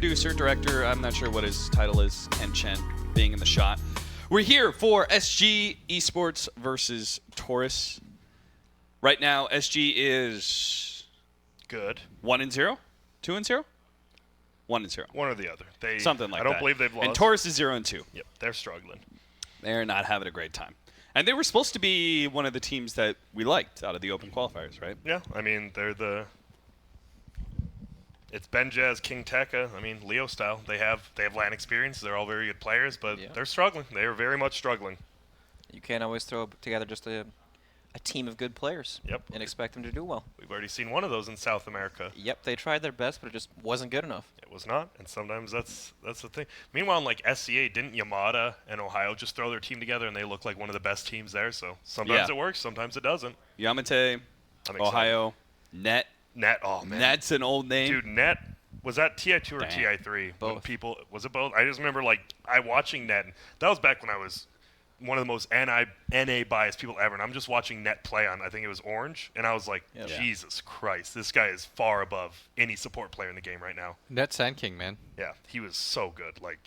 producer, director, I'm not sure what his title is, Ken Chen, being in the shot. We're here for SG Esports versus Torus. Right now, SG is good. 1-0, 2-0, 1-0. One or the other. Something like that. I don't believe they've lost. And Torus is 0-2. Yep, they're struggling. They're not having a great time. And they were supposed to be one of the teams that we liked out of the open qualifiers, right? Yeah, I mean, it's Ben Jazz, King Tekka. I mean, Leo style. They have LAN experience. They're all very good players, but they're struggling. They are very much struggling. You can't always throw together just a team of good players and expect them to do well. We've already seen one of those in South America. Yep, they tried their best, but it just wasn't good enough. It was not, and sometimes that's the thing. Meanwhile, in like SCA, didn't Yamada and Ohio just throw their team together and they look like one of the best teams there? So sometimes it works, sometimes it doesn't. Yamate, Ohio, Net. Net, oh man. Net's an old name. Dude, Net, was that TI2 or TI3? Both. Was it both? I just remember watching Net. That was back when I was one of the most NA biased people ever, and I'm just watching Net play on, I think it was Orange, and I was like, Jesus Christ, this guy is far above any support player in the game right now. Net Sand King, man. Yeah, he was so good. Like,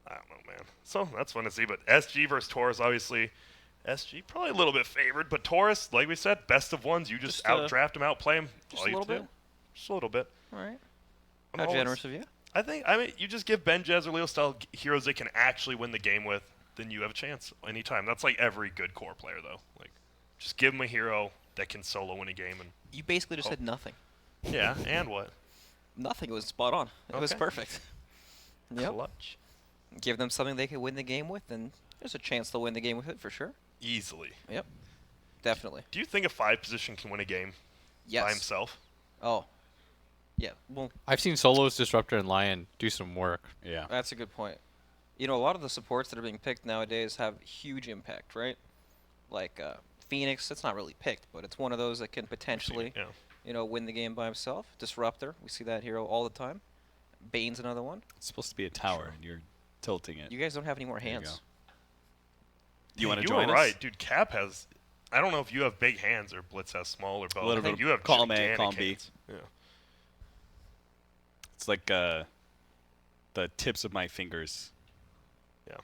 I don't know, man. So that's fun to see, but SG versus Torus, obviously, SG probably a little bit favored, but Torus, like we said, best of ones. You just outdraft him, outplay him. Just a little bit. Just a little bit. All right. How generous of you? I mean, you just give Ben Jez or Leo style heroes they can actually win the game with, then you have a chance anytime. That's like every good core player, though. Like, just give them a hero that can solo win a game. And you basically just said nothing. Yeah, and what? Nothing. It was spot on. It was perfect. Yep. Clutch. Give them something they can win the game with, and there's a chance they'll win the game with it for sure. Easily. Yep. Definitely. Do you think a 5 position can win a game by himself? Oh. Yeah. Well, I've seen Solos, Disruptor, and Lion do some work. Yeah. That's a good point. You know, a lot of the supports that are being picked nowadays have huge impact, right? Like Phoenix, that's not really picked, but it's one of those that can potentially, win the game by himself. Disruptor, we see that hero all the time. Bane's another one. It's supposed to be a tower, and you're tilting it. You guys don't have any more hands. Do you want to join us? You were right, dude. Cap has. I don't know if you have big hands or Blitz has small or both. A little bit. You have column A, column B. Yeah. It's like the tips of my fingers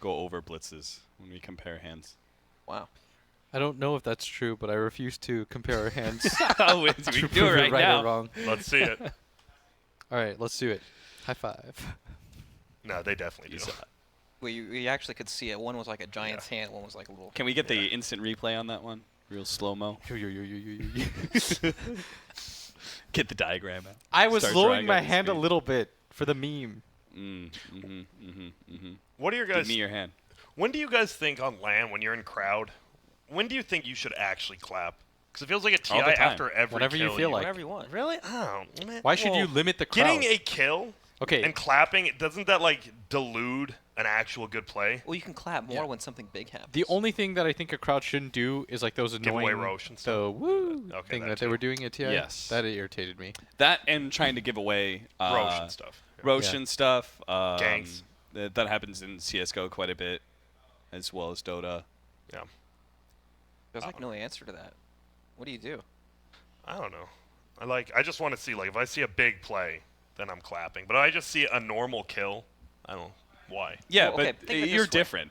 go over Blitz's when we compare hands. Wow. I don't know if that's true, but I refuse to compare our hands. We can do it right now. Or wrong. Let's see it. All right, let's do it. High five. No, they definitely do. Well, you actually could see it. One was like a giant's hand. One was like a little. Can we get the instant replay on that one? Real slow-mo. Get the diagram out. I was Start lowering my drawing hand a speed. little bit for the meme. What are your guys? Give me your hand. When do you guys think on LAN when you're in crowd? When do you think you should actually clap? Because it feels like a TI after every Whenever kill. you feel like. Whatever you want. Really? Oh, man. Why should you limit the crowd? Getting a kill Okay. and clapping, doesn't that like delude an actual good play? Well, you can clap more when something big happens. The only thing that I think a crowd shouldn't do is like those away annoying Roche and the stuff. woo Okay, thing that that they too. were doing at TI. Yes. That irritated me. That and trying to give away Roche and stuff. Roche Yeah. and stuff. Gangs. That happens in CSGO quite a bit, as well as Dota. Yeah. There's like no answer to that. What do you do? I don't know. I just want to see, like, if I see a big play, then I'm clapping. But if I just see a normal kill, I don't know why. Yeah, Well, okay, but think of it you're this way. different.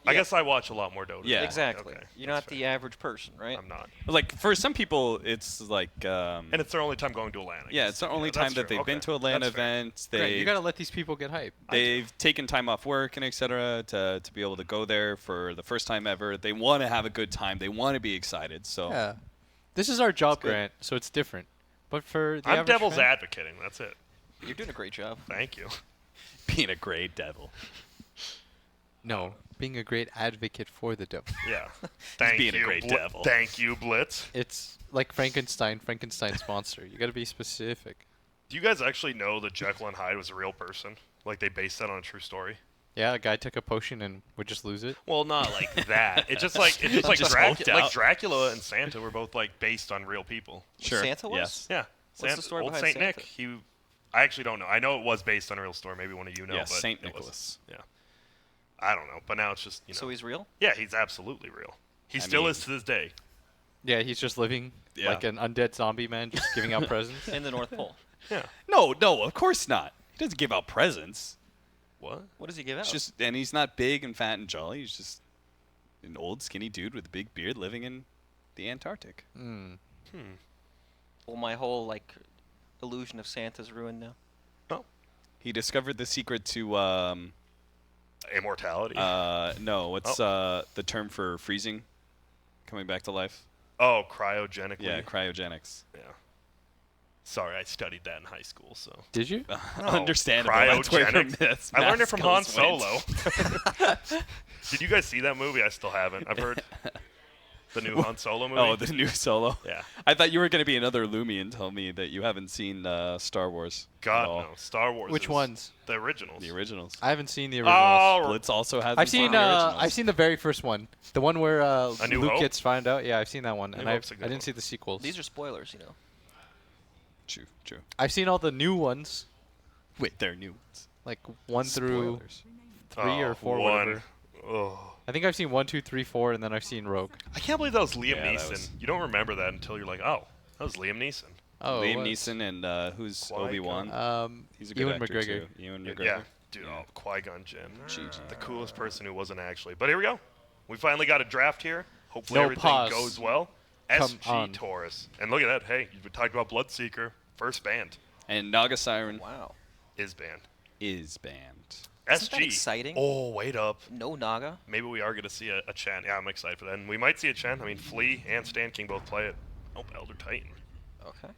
I guess I watch a lot more Dota. Yeah. Exactly. Okay, You're that's not the average person, right? I'm not. Like for some people, it's like. And it's their only time going to a LAN. I Yeah, guess. it's the only that's time that true. they've been Okay. to a LAN That's fair. event. Great, you gotta let these people get hype. They've taken time off work and etc. to be able to go there for the first time ever. They want to have a good time. They want to be excited. So Yeah. This is our job, good. Grant, so it's different. But for the I'm average devil's fan, advocating. That's it. You're doing a great job. Thank you. being a great devil. No, being a great advocate for the devil. Yeah. Thank being a you, great devil. Thank you, Blitz. It's like Frankenstein's monster. You gotta be specific. Do you guys actually know that Jekyll and Hyde was a real person? Like they based that on a true story? Yeah, a guy took a potion and would just lose it. Well, not like that. It's just like Just hulked like out. Dracula and Santa were both like based on real people. Sure. Santa was? Yes. Yeah. What's the story old behind Saint Santa? Nick. I actually don't know. I know it was based on a real story. Maybe one of you know. Yes, but Saint it was. Nicholas. Yeah. I don't know, but now it's just So he's real? Yeah, he's absolutely real. He still is to this day. Yeah, he's just living like an undead zombie man, just giving out presents. In the North Pole. Yeah. No, of course not. He doesn't give out presents. What? What does he give out? It's just, and he's not big and fat and jolly. He's just an old skinny dude with a big beard living in the Antarctic. Well, my whole like illusion of Santa's ruined now. Oh. He discovered the secret to Immortality. no, what's the term for freezing, coming back to life? Oh, cryogenically. Yeah, cryogenics. Yeah. Sorry, I studied that in high school, so. Did you? Understandable. That's where your Cryogenics. math I learned it from Han skills went. Solo. Did you guys see that movie? I still haven't. I've heard the new Han Solo movie. Oh, the new Solo. Yeah. I thought you were going to be another Loomy and tell me that you haven't seen Star Wars. God, at all. no. Star Wars. Which is ones? The originals. The originals. I haven't seen the originals. Oh, Blitz also hasn't I've seen seen the originals. I've seen the very first one, the one where New Luke Hope? gets found out. Yeah, I've seen that one, New and Hope's a I good didn't one. see the sequels. These are spoilers, you know. True. I've seen all the new ones, Wait, they're new ones. like 1 through Spoilers. 3 or 4, one. whatever. Oh. I think I've seen 1, 2, 3, 4, and then I've seen Rogue. I can't believe that was Liam Yeah, that Neeson. was- You don't remember that until you're like, oh, that was Liam Neeson. Oh, Liam what? Neeson and who's Qui-Gon. Obi-Wan? He's a good Ewan actor McGregor. too. Ewan McGregor. Yeah, dude, oh, Qui-Gon Jinn. GG. The coolest person who wasn't actually. But here we go. We finally got a draft here. Hopefully No everything pause. goes well. Come SG on. Torus. And look at that. Hey, you talked about Bloodseeker. First band And Naga Siren Wow. is banned. is banned. Isn't that SG. exciting? Oh, wait up. No Naga. Maybe we are going to see a Chen. Yeah, I'm excited for that. And we might see a Chen. I mean, Flea and Stan King both play it. Oh, Elder Titan. Okay.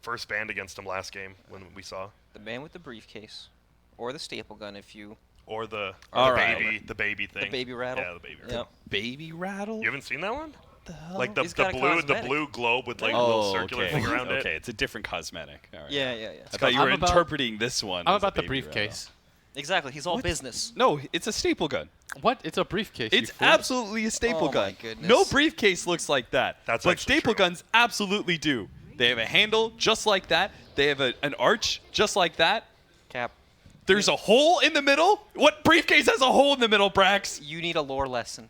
First band against him last game when we saw. The man with the briefcase, or the staple gun if you. Or the All baby, right. the baby thing. The baby rattle. Yeah, the baby Yep. rattle. Baby Rattle? You haven't seen that one? the hell? Like the He's got a blue cosmetic. globe with like a little circular okay. thing around it. Okay, it's a different cosmetic. All right. Yeah. I thought you were I'm about- interpreting this one. I'm as a about the baby briefcase. Exactly. He's all What? business. rattle. No, it's a staple gun. What? It's a briefcase. you It's fool. absolutely a staple Oh gun. my goodness. No briefcase looks like that. That's but actually staple true. guns absolutely do. They have a handle just like that. They have an arch just like that. Cap. There's a hole in the middle. What briefcase has a hole in the middle, Brax? You need a lore lesson.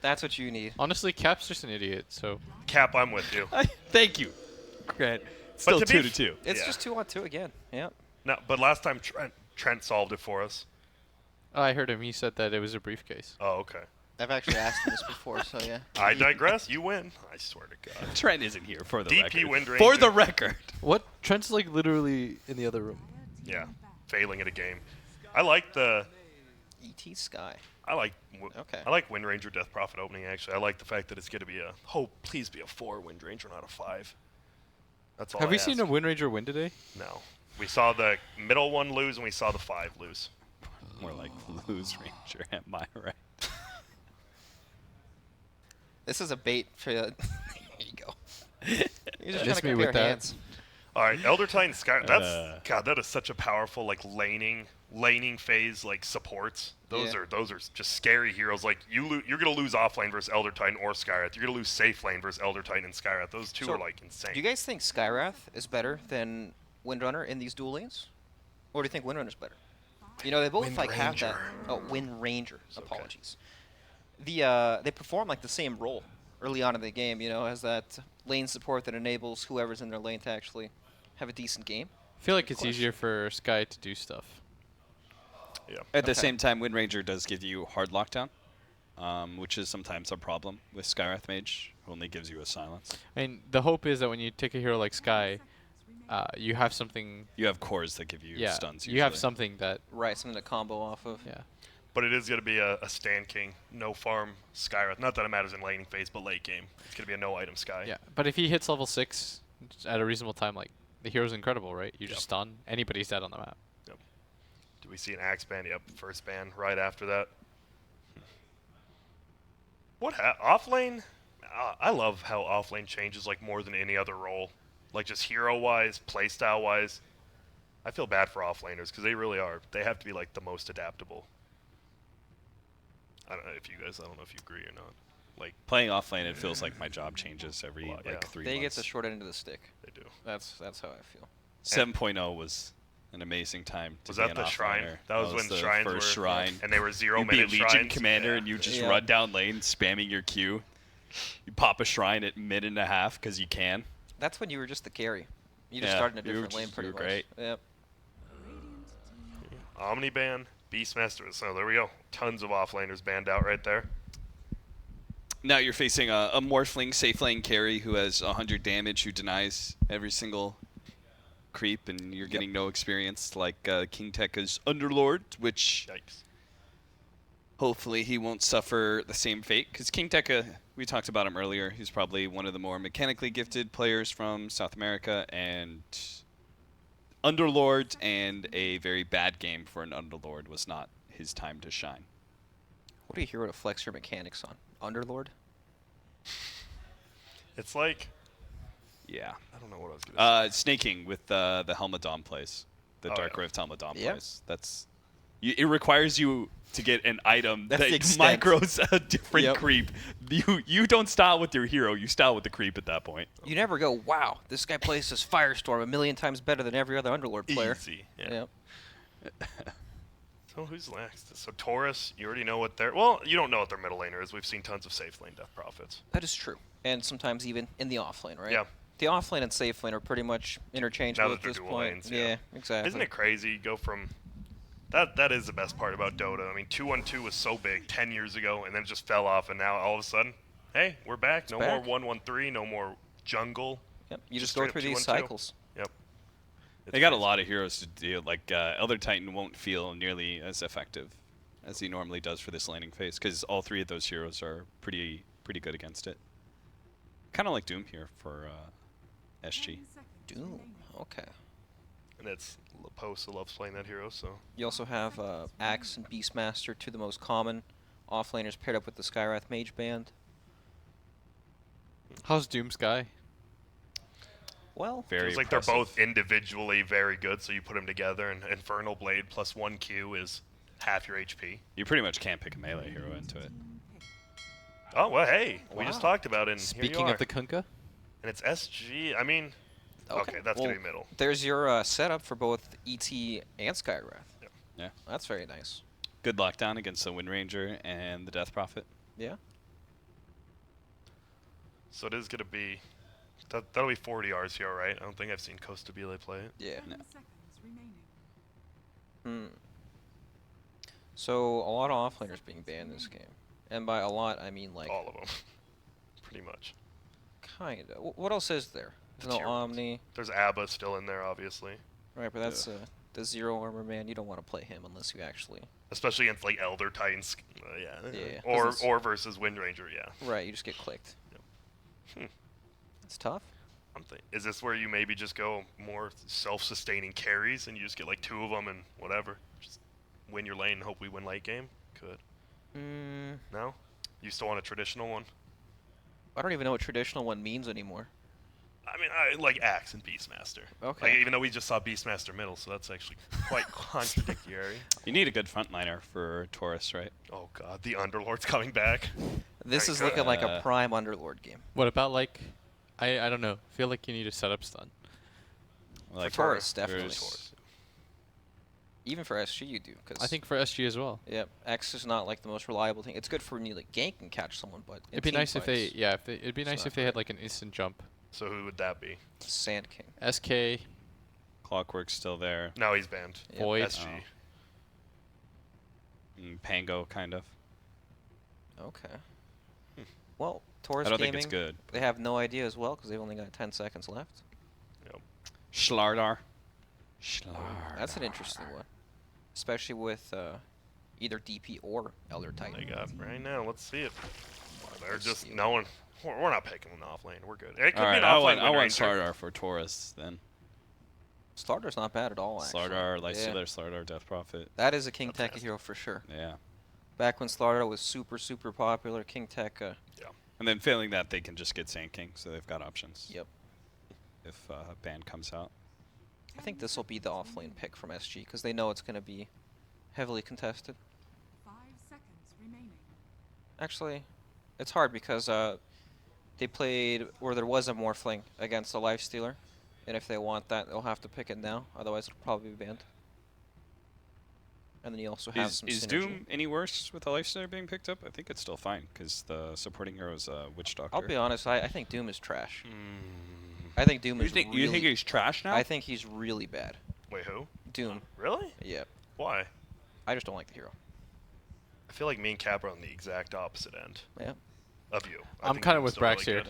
That's what you need. Honestly, Cap's just an idiot. So Cap, I'm with you. Thank you, Grant. Still to be 2-2. It's Yeah. just 2-on-2 again. Yep. No, but last time Trent solved it for us. oh, I heard him. He said that it was a briefcase. Oh, okay. I've actually asked him this before, so yeah. I digress. You win. I swear to God. Trent isn't here for the DP record. Wind For Ranger. the record. What? Trent's like literally in the other room. Yeah, failing at a game. I like the. E.T. Sky. I like. Okay. I like Wind Ranger Death Prophet opening. Actually, I like the fact that it's going to be a. Oh, please be a 4 Wind Ranger, not a 5. That's all. Have I we seen a ask. Wind Ranger win today? No. We saw the middle one lose, and we saw the 5 lose. More like Lose Ranger, am I right? This is a bait for. There you go. You're just Miss trying me to compare with that. hands. All right, Elder Titan Sky. That's God. That is such a powerful like laning phase like supports. Those Yeah. are just scary heroes. Like you're gonna lose off lane versus Elder Titan or Skywrath. You're gonna lose safe lane versus Elder Titan and Skywrath. Those two So, are like insane. Do you guys think Skywrath is better than Windrunner in these duel lanes? Or do you think Windrunner's better? You know, they both Wind like have that. Ranger. Oh, Wind Ranger. okay. Apologies. They perform like the same role early on in the game. You know, as that lane support that enables whoever's in their lane to actually have a decent game. I feel like it's easier for Sky to do stuff. yeah. At the Okay. same time, Wind Ranger does give you hard lockdown, which is sometimes a problem with Skywrath Mage, who only gives you a silence. I mean, the hope is that when you take a hero like Sky, you have something. You have cores that give you Yeah, stuns. you have usually. something that. Right, something to combo off of. Yeah. But it is gonna be a Stand King, no farm Skywrath. Not that it matters in laning phase, but late game, it's gonna be a no item Sky. Yeah, but if he hits level 6 at a reasonable time, like the hero's incredible, right? You Yep. just stun anybody's dead on the map. Yep. Do we see an axe ban? Yep, first ban right after that. What off lane? I love how off lane changes like more than any other role, like just hero wise, playstyle wise. I feel bad for off laners because they really are. They have to be like the most adaptable. I don't know if you agree or not. Like Playing offlane, it feels like my job changes every Well, yeah. 3 They get months. the short end of the stick. they do. That's how I feel. 7.0 was an amazing time. To Was be that an the shrine? offlaner. That was when the shrines first were shrine. and they were 0 You'd be minute Legion shrines. commander Yeah. and you just Yeah. run down lane spamming your Q. You pop a shrine at mid and a half because you can. That's when you were just the carry. You just Yeah, started in a you were different lane just- pretty you were much. great. Yep. Omni ban, Beastmaster. So there we go. Tons of offlaners banned out right there. Now you're facing a Morphling safe lane carry who has 100 damage, who denies every single creep, and you're getting no experience like King Tekka's Underlord, which Yikes. hopefully he won't suffer the same fate. Because King Tekka, we talked about him earlier, he's probably one of the more mechanically gifted players from South America, and Underlord and a very bad game for an Underlord was not his time to shine. What are you hero to flex your mechanics on? Underlord? It's like, Yeah. I don't know what I was going to say. Snaking with the Helmadon plays. The Oh, Dark yeah. Rift Helmadon Yeah. plays. It requires you to get an item That's that the extent. micros a different Yep. creep. You don't style with your hero, you style with the creep at that point. You never go, wow, this guy plays this Firestorm a million times better than every other Underlord player. Easy. Yeah. Yep. So who's next? So Torus, you already know what their... Well, you don't know what their middle laner is. We've seen tons of safe lane death profits. That is true. And sometimes even in the offlane, right? Yeah. The offlane and safe lane are pretty much interchangeable Now at that they're this dual point. lanes, yeah. Exactly. Isn't it crazy? You go from... That is the best part about Dota. I mean, 2-1-2 was so big 10 years ago, and then it just fell off, and now all of a sudden, hey, we're back. No back. more 1-1-3, no more jungle. Yep. You just just go straight up through these 2-1-2. cycles. Yep. They got a lot of heroes to deal. Like Elder Titan won't feel nearly as effective as he normally does for this laning phase, because all three of those heroes are pretty good against it. Kind of like Doom here for SG. Doom. Okay. And it's Post loves playing that hero, so... You also have Axe and Beastmaster, two of the most common offlaners paired up with the Skywrath Mage Band. How's Doom Sky? Well, Very It's like they're impressive. both individually very good, so you put them together, and Infernal Blade plus 1Q is half your HP. You pretty much can't pick a melee hero into it. Oh, well, hey, we just Wow. talked about it, and here Speaking you are. of the Kunkka, And it's SG, I mean... Okay, that's well, going to be middle. There's your setup for both ET and Skywrath. Yeah. That's very nice. Good lockdown against the Wind Ranger and the Death Prophet. Yeah. So it is going to be... That'll be 40 RCR, right? I don't think I've seen Costa Bile play it. Yeah. No. So a lot of offlaners being banned this game, and by a lot I mean like All of them. Pretty much. kinda. What else is there? The No tier ones. Omni, There's Abba still in there, obviously. right? But that's the zero armor man. You don't want to play him unless you actually. Especially against, like, Elder Titans. Yeah. Yeah, 'cause Or it's- versus Wind Ranger, yeah. Right. You just get clicked. Hmm. It's tough. Is this where you maybe just go more self-sustaining carries and you just get, like, 2 of them and whatever? Just win your lane and hope we win late game? Could. No? You still want a traditional one? I don't even know what traditional one means anymore. I mean, I like Axe and Beastmaster. Okay. Like, even though we just saw Beastmaster middle, so that's actually quite contradictory. You need a good frontliner for Torus, right? Oh god, the Underlord's coming back. This Very is good. looking like a prime Underlord game. what about like, I don't know. Feel like you need a setup stun. Like Torus, definitely. there's- Even for SG, you do. Cause I think for SG as well. Yep, X is not like the most reliable thing. It's good for when you like gank and catch someone, but in It'd be team nice if they, fights, yeah, it'd be it's nice not if they great. had like an instant jump. So who would that be? Sand King. SK, Clockwork's still there. No, he's banned. Yep. Void. SG. Pango, kind of. Okay. Well, Torus I don't Gaming, think it's good. they have no idea as well because they've only got 10 seconds left. Yep. Schlardar. That's an interesting one, especially with either DP or Elder They Titan. got right now. Let's see it. They're Let's just see. no one. We're not picking an offlane. We're good. It could All be right, an I offlane want Wind Ranger. Schlardar for Taurus then. Starter's not bad at all, actually. Schlardar, Yeah. Lysander, Schlardar, Death Prophet. That is a King Tekka Fantastic. hero for sure. Yeah. Back when Starter was super popular, King Tekka. And then failing that, they can just get Sand King, so they've got options. Yep. If ban comes out. I think this will be the offlane pick from SG because they know it's going to be heavily contested. 5 seconds remaining. Actually, it's hard because they played, or there was a Morphling against a Lifestealer, and if they want that, they'll have to pick it now. Otherwise, it'll probably be banned. And then you also have some Is synergy. Doom any worse with the Lifestealer being picked up? I think it's still fine, because the supporting hero is Witch Doctor. I'll be honest, I think Doom is trash. Mm. I think Doom You is think, really... you think he's trash now? I think he's really bad. Wait, who? Doom. Really? Yep. Why? I just don't like the hero. I feel like me and Cap are on the exact opposite end Yeah. of you. I'm kind of with Brax here.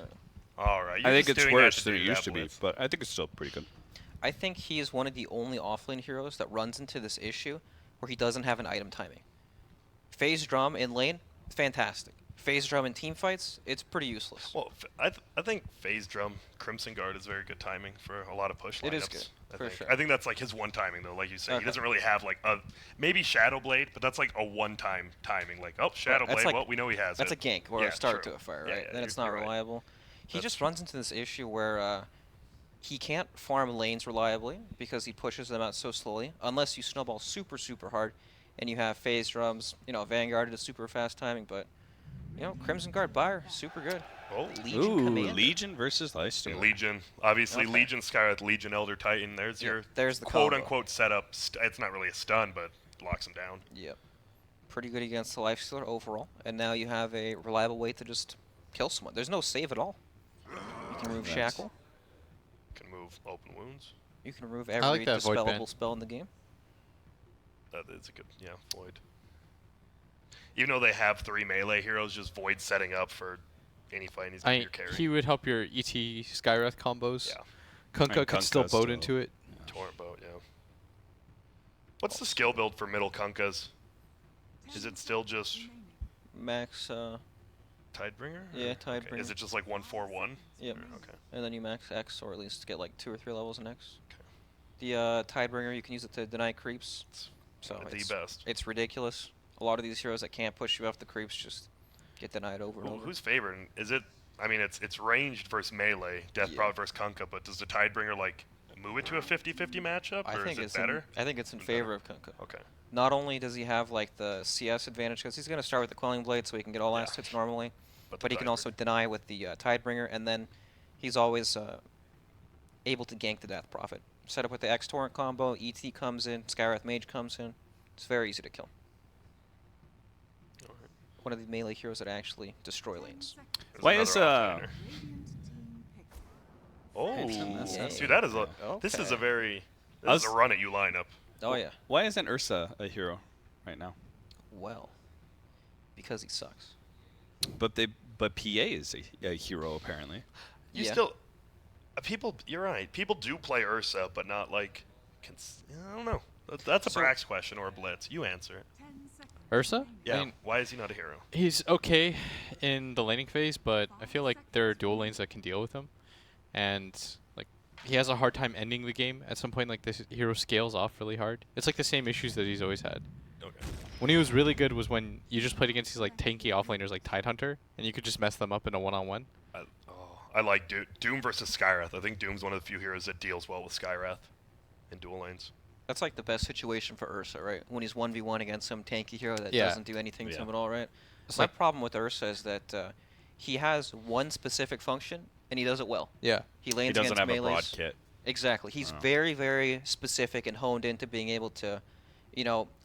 All right. I You're think just it's doing that worse to than do it that, used to be, Blitz. but I think it's still pretty good. I think he is one of the only offlane heroes that runs into this issue where he doesn't have an item timing. Phase drum in lane, fantastic. Phase drum in team fights, it's pretty useless. Well, I think Phase Drum Crimson Guard is very good timing for a lot of push lineups. It is good, for sure. I think that's like his one timing though, like you say. Okay. He doesn't really have like a maybe Shadow Blade, but that's like a one-time timing. Like, oh, Shadow That's Blade, like- well, we know he has That's it. a gank or Yeah, a start true. to a fire, Yeah, right? yeah, Then it's you're not right. reliable. He That's- just runs into this issue where he can't farm lanes reliably because he pushes them out so slowly, unless you snowball super, super hard and you have phase drums. Vanguard is super fast timing, but, Crimson Guard Buyer, super good. Oh, Legion Ooh, Commander. Legion versus Lifestealer. and Legion, obviously Okay. Legion Skywrath, Legion Elder Titan. There's Yeah, your there's the quote combo. unquote setup. It's not really a stun, but locks him down. Yep. Pretty good against the Lifestealer overall, and now you have a reliable way to just kill someone. There's no save at all. You can remove Nice. Shackle. Can move open wounds. You can remove I every like that Void Band. dispellable spell in the game. That is a good, Void. Even though they have 3 melee heroes, just Void setting up for any fight, he's gonna be your carry. He would help your ET Skywrath combos. Yeah. Kunkka And could still Kunkka boat still- into it. Torrent boat, yeah. What's the skill build for middle Kunkas? Is it still just Max, Tidebringer? Yeah, Okay. Tidebringer. Is it just like 141? Yep. Okay. And then you max X, or at least get like 2 or 3 levels in X. Okay. The Tidebringer, you can use it to deny creeps. So One of the it's, best. it's ridiculous. A lot of these heroes that can't push you off the creeps just get denied over and over. Who's favored? Is it? I mean, it's ranged versus melee, Death Yeah. Prod versus Kunkka, but does the Tidebringer like move it to a 50-50 matchup, I or think is it's it better? I think it's in Better. favor of Kunkka. Okay. Not only does he have like the CS advantage, because he's going to start with the Quelling Blade so he can get all last Yeah. hits normally, the but he can Tidebringer- also deny with the Tidebringer, and then he's always able to gank the Death Prophet. Set up with the X Torrent combo, ET comes in, Skywrath Mage comes in. It's very easy to kill. Alright. One of the melee heroes that actually destroy lanes. There's Why another is, offlaner. Yeah. Dude, that is a. This is a Okay. very. I This is was- a run at you lineup. Oh yeah. Why isn't Ursa a hero right now? Well, because he sucks. But PA is a hero apparently. You Yeah. still. People, you're right. People do play Ursa, but not like. I don't know. That's a So- Brax question or a Blitz. You answer it. Ursa? Yeah. I mean, Why is he not a hero? he's okay in the laning phase, but I feel like there are dual lanes that can deal with him. And like he has a hard time ending the game at some point. Like this hero scales off really hard. It's like the same issues that he's always had. Okay. When he was really good was when you just played against these like tanky offlaners like Tidehunter, and you could just mess them up in a one-on-one. I like Doom versus Skywrath. I think Doom's one of the few heroes that deals well with Skywrath in dual lanes. That's like the best situation for Ursa, right? When he's 1v1 against some tanky hero that Yeah. doesn't do anything to Yeah. him at all, right? It's My like- problem with Ursa is that he has one specific function, and he does it well. Yeah. He He lanes doesn't against have a melees. broad kit. Exactly. He's Oh. very, very specific and honed into being able to,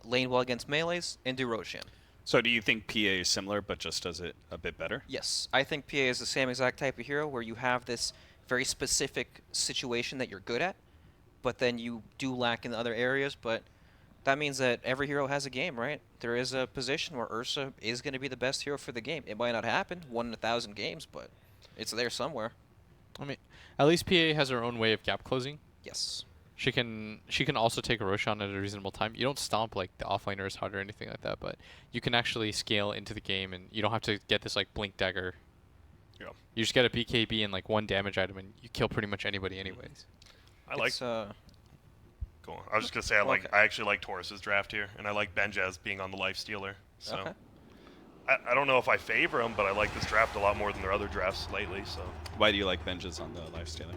lane well against melees and do Roshan. So do you think PA is similar but just does it a bit better? Yes, I think PA is the same exact type of hero where you have this very specific situation that you're good at, but then you do lack in other areas. But that means that every hero has a game, right? There is a position where Ursa is going to be the best hero for the game. It might not happen 1 in 1,000 games, but it's there somewhere. I mean, at least PA has her own way of gap closing. Yes. She can also take a Roshan at a reasonable time. You don't stomp like the offlaners hard or anything like that, but you can actually scale into the game, and you don't have to get this like blink dagger. Yeah. You just get a BKB and like 1 damage item, and you kill pretty much anybody anyways. I like. It's, Go on. I was just gonna say Okay. I actually like Torus's draft here, and I like Benjaz being on the life stealer. So Okay. I don't know if I favor him, but I like this draft a lot more than their other drafts lately. So Why do you like Benjas on the Lifestealer?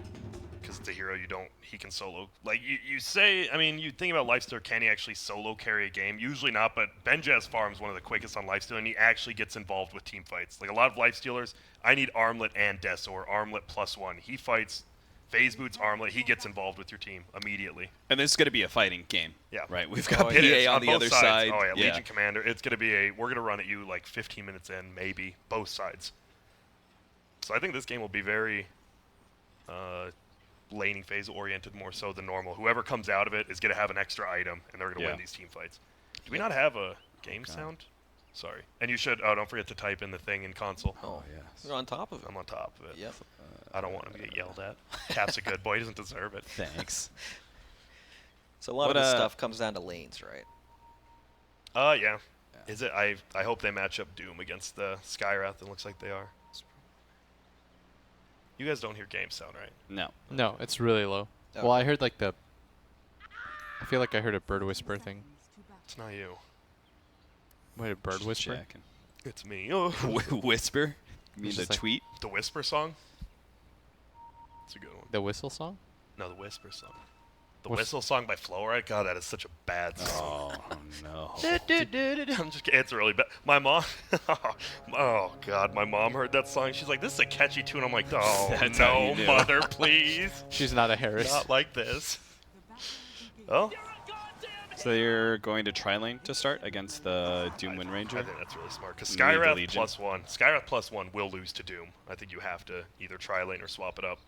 because it's a hero he can solo. Like you say, I mean, you think about Lifestealer, can he actually solo carry a game? Usually not, but Benjaz farm's one of the quickest on Lifestealer, and he actually gets involved with team fights. Like a lot of Lifestealers, I need Armlet and Deso, or Armlet +1. He fights Phase Boots Armlet, he gets involved with your team immediately. And this is going to be a fighting game. Yeah. Right? We've got Oh, PA It is, on the both other sides. side. Oh yeah, Legion Commander. It's gonna be we're gonna run at you like 15 minutes in, maybe both sides. So I think this game will be very laning phase oriented more so than normal. Whoever comes out of it is going to have an extra item, and they're going to win these team fights. Do we not have a game sound? Sorry. And you should, don't forget to type in the thing in console. Oh, yes. You're on top of it. I'm on top of it. Yep. I don't want him to get yelled at. Cap's a good boy. He doesn't deserve it. Thanks. So a lot of this stuff comes down to lanes, right? Yeah. Is it? I hope they match up Doom against the Skywrath. It looks like they are. You guys don't hear game sound, right? No. No, it's really low. Oh. Well, I heard like the. I feel like I heard a bird whisper thing. It's not you. Wait, a bird Just whisper? checking. It's me. Oh. Whisper? You mean It's the just like- tweet? The Whisper song? It's a good one. The whistle song? No, the Whisper song. The What's- Whistle song by Flowrite? God, that is such a bad song. Oh, no. I'm just kidding. It's really bad. My mom, oh God, my mom heard that song. She's like, "This is a catchy tune." I'm like, "Oh That's how no, you do. mother, please, She's not a Harris. not like this." Oh, So you're going to tri-lane to start against the Doom Wind Ranger? I think that's really smart because Lead the Skywrath Legion. +1. Skywrath +1 will lose to Doom. I think you have to either tri-lane or swap it up.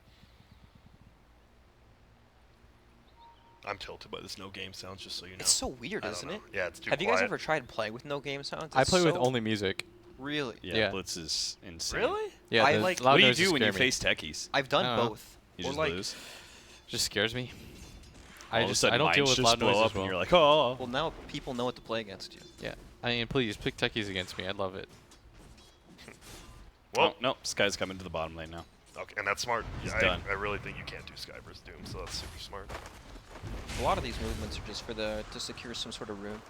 I'm tilted by this no game sounds, just so you know. It's so weird, I don't isn't know. it? Yeah, it's too Have you guys quiet. ever tried playing with no game sounds? I It's play with so- only music. Really? Yeah, Blitz is insane. Really? Yeah, I the like- loud What do you noises do when you scare me. face techies? I've done I don't know. both. You Or just like- lose? Just scares me. All of a sudden I don't deal mines with just loud blow noises up well. and you're like, oh. Well, now people know what to play against you. Yeah. I mean, please pick techies against me. I'd love it. Well, Oh, no, Sky's coming to the bottom lane now. okay, and that's smart. He's Yeah, done. I really think you can't do Sky versus Doom, so that's super smart. A lot of these movements are just for to secure some sort of rune.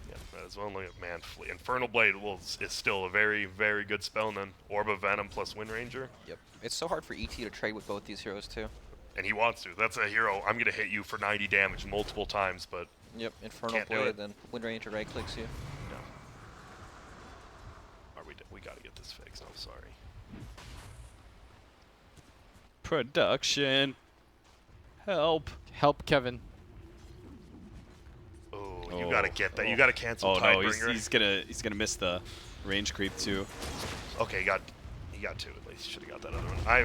Yeah, that is only a man. Infernal Blade is still a very, very good spell, and then Orb of Venom plus Wind Ranger. Yep. It's so hard for ET to trade with both these heroes too. And he wants to. That's a hero. I'm going to hit you for 90 damage multiple times, but Yep. Infernal Can't do Blade, it. then Wind Ranger right clicks you. no. We got to get this fixed. I'm sorry. Production. Help. Help, Kevin. Oh, you got to get that. You got to cancel Oh no, Tidebringer. he's gonna miss the range creep too. Okay, he got two at least. Should have got that other one. I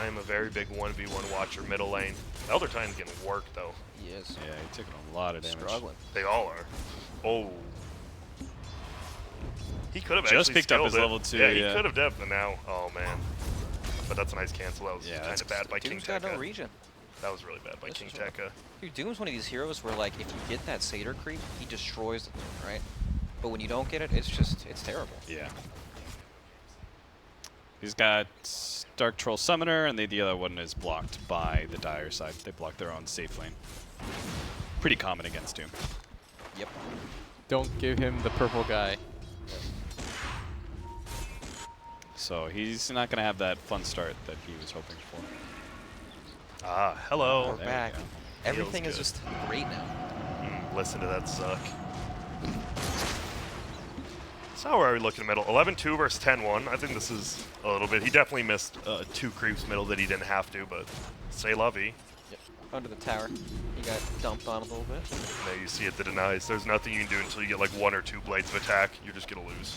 am a very big 1v1 watcher middle lane. Elder Titan's getting worked though. He is. Yeah, he took a lot of damage. Struggling. They all are. Oh. He could have Just actually picked up skilled his it. level 2, Yeah, yeah. he could have definitely now. Oh man. But that's a nice cancel. That was Yeah, kind that's of bad by King Doom's got no Tekka. regen. That was really bad by This King is rough. Tekka. Dude, Doom's one of these heroes where, like, if you get that Satyr creep, he destroys the Doom, right? But when you don't get it, it's terrible. Yeah. He's got Dark Troll Summoner, and the other one is blocked by the Dire side. They block their own safe lane. Pretty common against Doom. Yep. Don't give him the purple guy. So he's not going to have that fun start that he was hoping for. Ah, hello. We're there we back. go. Everything is good. just great now. Listen to that suck. So how are we looking middle? 11-2 versus 10-1. I think this is a little bit. He definitely missed 2 creeps middle that he didn't have to, but say lovey. Yep. Under the tower. He got dumped on a little bit. Now you see it, the denies. There's nothing you can do until you get like 1 or 2 blades of attack. You're just going to lose.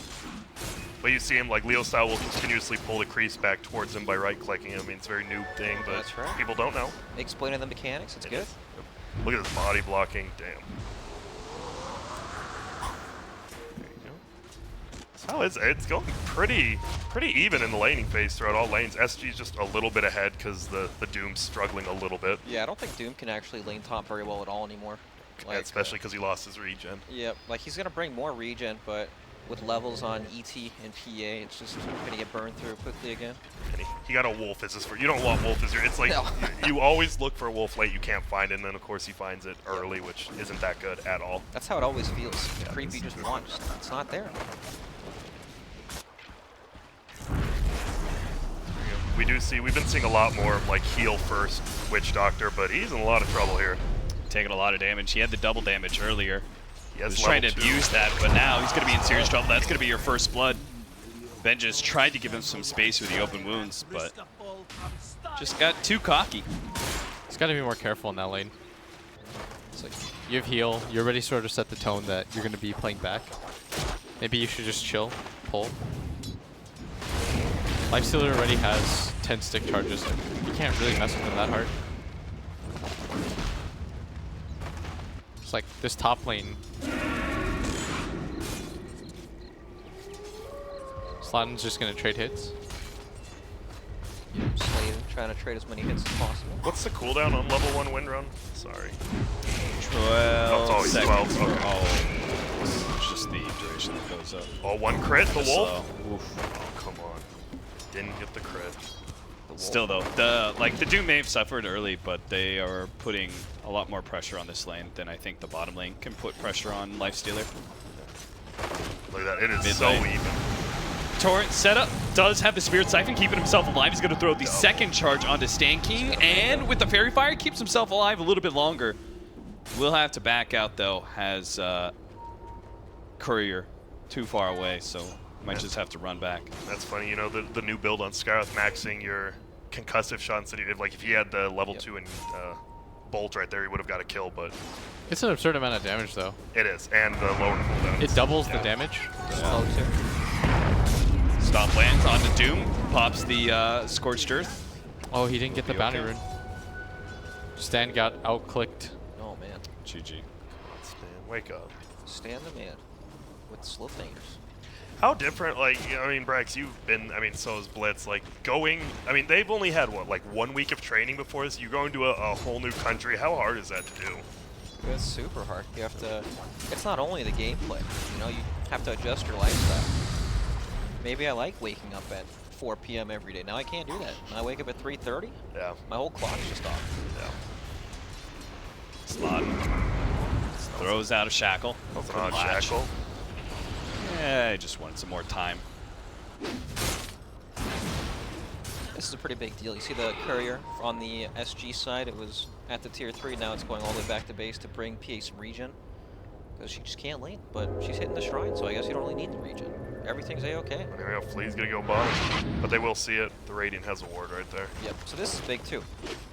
But you see him, like Leo style will continuously pull the crease back towards him by right-clicking him. I mean, it's a very noob thing, but That's right. people don't know. Explaining the mechanics, it's It good. is. Look at this body blocking. Damn. There you go. So it's going pretty even in the laning phase throughout all lanes. SG's just a little bit ahead because the Doom's struggling a little bit. Yeah, I don't think Doom can actually lane top very well at all anymore. Like, Especially because he lost his regen. Yep, like he's going to bring more regen, but with levels on ET and PA, it's just going to get burned through quickly again. And he got a wolf as his. You don't want wolf as your. It's like No. you always look for a wolf late, you can't find it, and then of course he finds it early, which isn't that good at all. That's how it always feels. The Yeah, creep this you is just want, it's not there. We do see, we've been seeing a lot more like heal first Witch Doctor, but he's in a lot of trouble here. Taking a lot of damage. He had the double damage earlier. He He has was trying to level 2. abuse that, but now he's going to be in serious trouble. That's going to be your first blood. Ben just tried to give him some space with the open wounds, but just got too cocky. He's got to be more careful in that lane. It's like, you have heal. You already sort of set the tone that you're going to be playing back. Maybe you should just chill, pull. Lifestealer already has 10 stick charges. You can't really mess with him that hard. like this top lane. Slatten's just gonna trade hits. Slade trying to trade as many hits as possible. What's the cooldown on level 1 wind run? Sorry. 12 it's always seconds. 12. Okay. Oh, it's just the duration that goes up. Oh, 1 crit, the wolf? Slow. Oof. Oh, come on. Didn't get the crit. Still though, the Doom may have suffered early, but they are putting a lot more pressure on this lane than I think the bottom lane can put pressure on Lifestealer. Look at that, it is Mid so lane. even. Torrent setup does have the Spirit Siphon, keeping himself alive. He's going to throw the second charge onto Stan King, and with the Fairy Fire, keeps himself alive a little bit longer. Will have to back out though, has Courier too far away, so might just have to run back. That's funny, you know, the new build on Skyroth maxing your concussive shots. That if he had the level 2 and Bolt right there, he would have got a kill, but... It's an absurd amount of damage though. It is, and the lower cooldown. It doubles the damage. Slow too. Stomp lands onto Doom, pops the Scorched Earth. Oh, he didn't get the bounty rune. Stan got out-clicked. Oh man. GG. Stan, wake up. Stan the man with slow fingers. How different, like, I mean, Brax, you've been, I mean, so is Blitz, like, going, I mean, they've only had, what, like 1 week of training before this? You go into a whole new country. How hard is that to do? It's super hard. You have to, it's not only the gameplay, you know, you have to adjust your lifestyle. Maybe I like waking up at 4 p.m. every day. Now I can't do that. I wake up at 3:30. Yeah. My whole clock's just off. Yeah. Slot. Throws out a shackle. That's an Good odd latch. shackle. Yeah, I just wanted some more time. This is a pretty big deal. You see the courier on the SG side, it was at the tier 3, now it's going all the way back to base to bring PA some regen. Because she just can't lane, but she's hitting the shrine, so I guess you don't really need the regen. Everything's A-okay. There we go, Flea's gonna go bottom. But they will see it. The Radiant has a ward right there. Yep, so this is big too.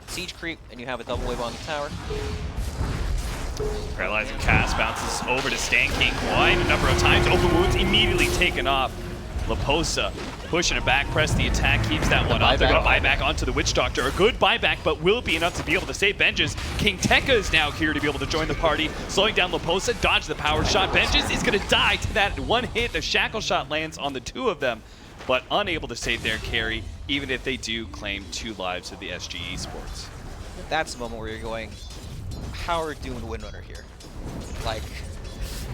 Siege creep, and you have a double wave on the tower. Paralyzing cast bounces over to Stan King quite a number of times. Open wounds immediately taken off. Laposa pushing a back press. The attack keeps that one up. They're going to buy back onto the Witch Doctor. A good buyback, but will be enough to be able to save Benjes. King Tekka is now here to be able to join the party. Slowing down Laposa, dodge the power shot. Benjes is going to die to that one hit. The shackle shot lands on the two of them, but unable to save their carry, even if they do claim 2 lives of the SG Esports. That's the moment where you're going, how are Doom and Windrunner here? Like,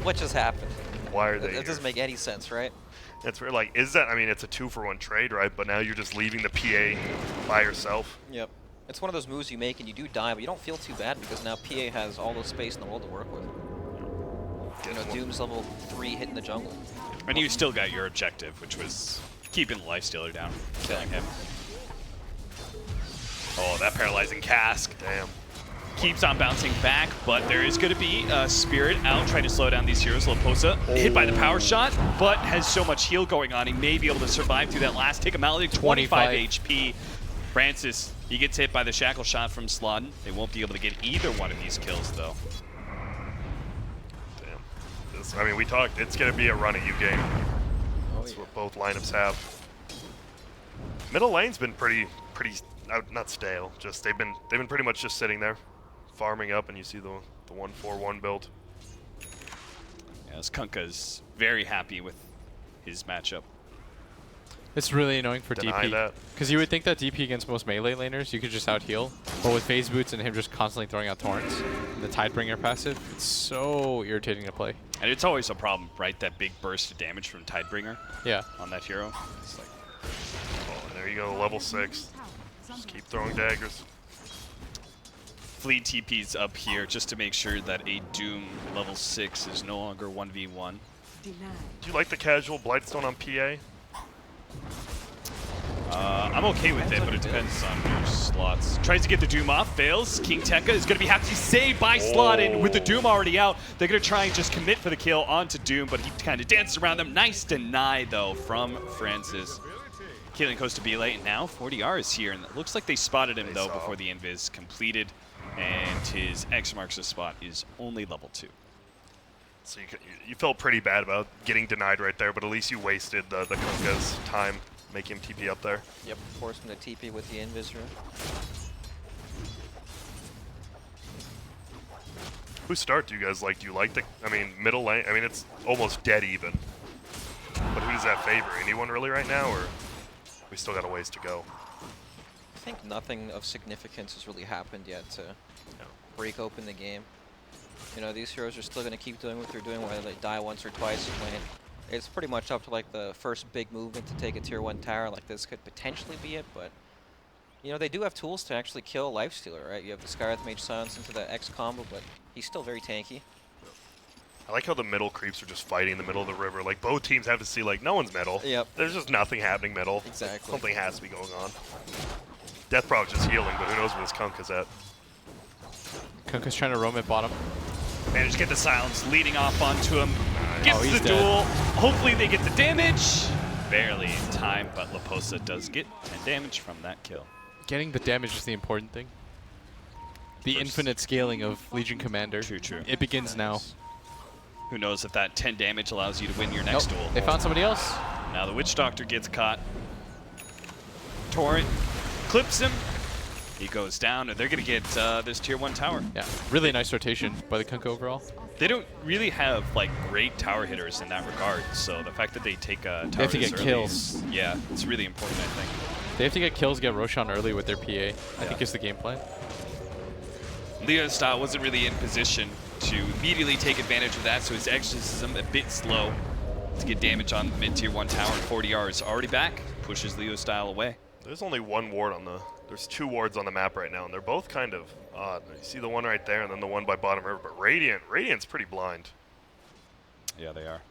what just happened? Why are they It here? doesn't make any sense, right? It's weird, like, is that, I mean, it's a 2-for-1 trade, right? But now you're just leaving the PA by yourself. Yep. It's one of those moves you make and you do die, but you don't feel too bad because now PA has all the space in the world to work with. You know, Doom's level 3 hitting the jungle. And you still got your objective, which was keeping the Lifestealer down, killing him. Oh, that paralyzing cask. Damn. Keeps on bouncing back, but there is going to be a Spirit out trying to slow down these heroes. Laposa hit by the power shot, but has so much heal going on. He may be able to survive through that last tick of Malady. 25 HP. Francis, he gets hit by the shackle shot from Slodden. They won't be able to get either one of these kills, though. Damn. This, I mean, we talked, it's going to be a run at you game. That's what both lineups have. Middle lane's been pretty, not stale. Just they've been pretty much just sitting there, farming up, and you see the 1-4-1 build. Yeah, Skunka's very happy with his matchup. It's really annoying for Deny DP. that. Because you would think that DP against most melee laners, you could just out-heal. But with phase boots and him just constantly throwing out torrents, and the Tidebringer passive, it's so irritating to play. And it's always a problem, right? That big burst of damage from Tidebringer Yeah. on that hero. It's like, Oh, and there you go, level 6. Just keep throwing daggers. Fleet TP's up here just to make sure that a Doom level 6 is no longer 1v1. Do you like the casual Blightstone on PA? I'm okay with it, but it depends on your slots. Tries to get the Doom off, fails. King Tekka is going to have to be saved by Slotted with the Doom already out. They're going to try and just commit for the kill onto Doom, but he kind of danced around them. Nice deny, though, from Francis. Killing Costa Bile, and now 40R is here, and it looks like they spotted him, though, before the invis completed, and his X marks the spot is only level 2. So you felt pretty bad about getting denied right there, but at least you wasted the Kunka's time making him TP up there. Yep, forced him to TP with the Invis rune. Whose start do you guys like? Do you like the, I mean, middle lane? I mean, it's almost dead even. But who does that favor? Anyone really right now, or we still got a ways to go? I think nothing of significance has really happened yet to break open the game. You know, these heroes are still going to keep doing what they're doing, whether they die once or twice in lane. It's pretty much up to like the first big movement to take a tier 1 tower. Like this could potentially be it, but you know, they do have tools to actually kill Lifestealer, right? You have the Skywrath Mage Silence into the X combo, but he's still very tanky. I like how the middle creeps are just fighting in the middle of the river. Like, both teams have to see, like, no one's middle. Yep. There's just nothing happening middle. Exactly. Something has to be going on. Death Prob's just healing, but who knows where this Kunkka's at. Kunkka's trying to roam at bottom. Managed to get the silence leading off onto him. Gets he's the dead. duel. Hopefully they get the damage. Barely in time, but Leposa does get 10 damage from that kill. Getting the damage is the important thing. The infinite scaling of Legion Commander. True. It begins now. Who knows if that 10 damage allows you to win your next duel. They found somebody else. Now the Witch Doctor gets caught. Torrent clips him. He goes down, and they're going to get this tier 1 tower. Yeah, really nice rotation by the Kunkka overall. They don't really have like great tower hitters in that regard, so the fact that they take a tower They have to this get early kills. is, yeah, it's really important, I think. They have to get kills, get Roshan early with their PA. I think is the game plan. Leo's style wasn't really in position to immediately take advantage of that, so his exorcism a bit slow to get damage on the mid-tier 1 tower, and 40 R's already back, pushes Leo's style away. There's only one ward on the... There's 2 wards on the map right now, and they're both kind of odd. You see the one right there, and then the one by bottom river, but Radiant's pretty blind. Yeah, they are.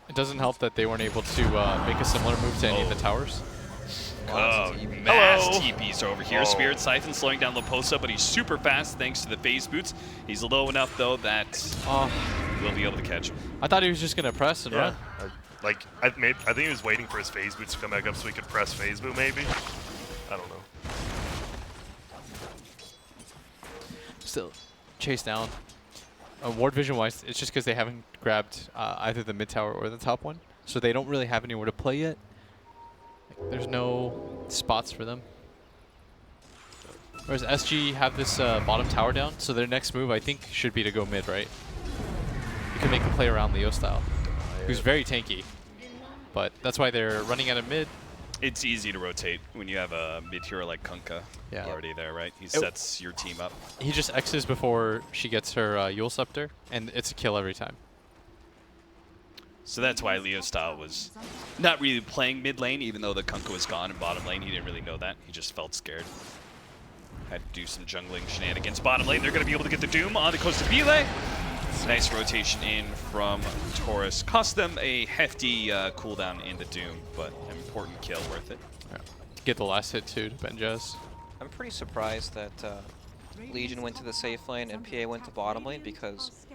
It doesn't help that they weren't able to make a similar move to any of the towers. Oh, mass TPs over here. Spirit Siphon slowing down Leposa, but he's super fast thanks to the phase boots. He's low enough, though, that we'll be able to catch him. I thought he was just going to press and run. I think he was waiting for his phase boots to come back up so he could press phase boot, maybe. I don't know. Still, chase down. Ward vision-wise, it's just because they haven't grabbed either the mid tower or the top one, so they don't really have anywhere to play yet. Like, there's no spots for them. Whereas SG have this bottom tower down, so their next move, I think, should be to go mid, right? You can make a play around Leo style, who's very tanky, but that's why they're running out of mid. It's easy to rotate when you have a mid-hero like Kunkka already there, right? He sets your team up. He just X's before she gets her Yule Scepter, and it's a kill every time. So that's why Leo's style was not really playing mid lane, even though the Kunkka was gone in bottom lane. He didn't really know that. He just felt scared. Had to do some jungling shenanigans. Bottom lane, they're going to be able to get the Doom on the coast of Bile. Nice rotation in from Torus. Cost them a hefty cooldown in the Doom, but an important kill, worth it. Yeah. Get the last hit too to Benjaz. I'm pretty surprised that Legion went to the safe lane and PA went to bottom lane because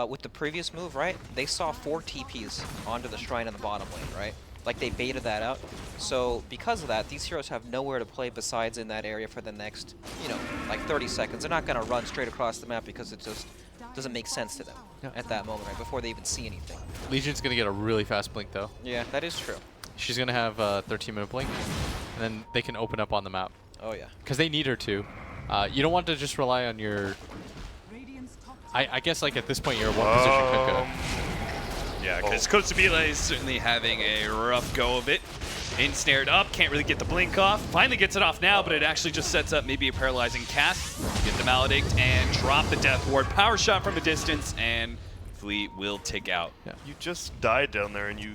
with the previous move, right, they saw 4 TPs onto the shrine in the bottom lane, right? Like they baited that out. So because of that, these heroes have nowhere to play besides in that area for the next, you know, like 30 seconds. They're not going to run straight across the map because it just doesn't make sense to them at that moment, right, before they even see anything. Legion's going to get a really fast blink though. Yeah, that is true. She's going to have a 13-minute blink, and then they can open up on the map. Oh yeah. Because they need her to. You don't want to just rely on your... I guess like at this point you're a one-position Kunkka. Yeah, because Costa Bile is certainly having a rough go of it. Ensnared up, can't really get the blink off. Finally gets it off now, but it actually just sets up maybe a paralyzing cast. Get the Maledict and drop the Death Ward. Power shot from a distance, and Fleet will take out. Yeah. You just died down there, and you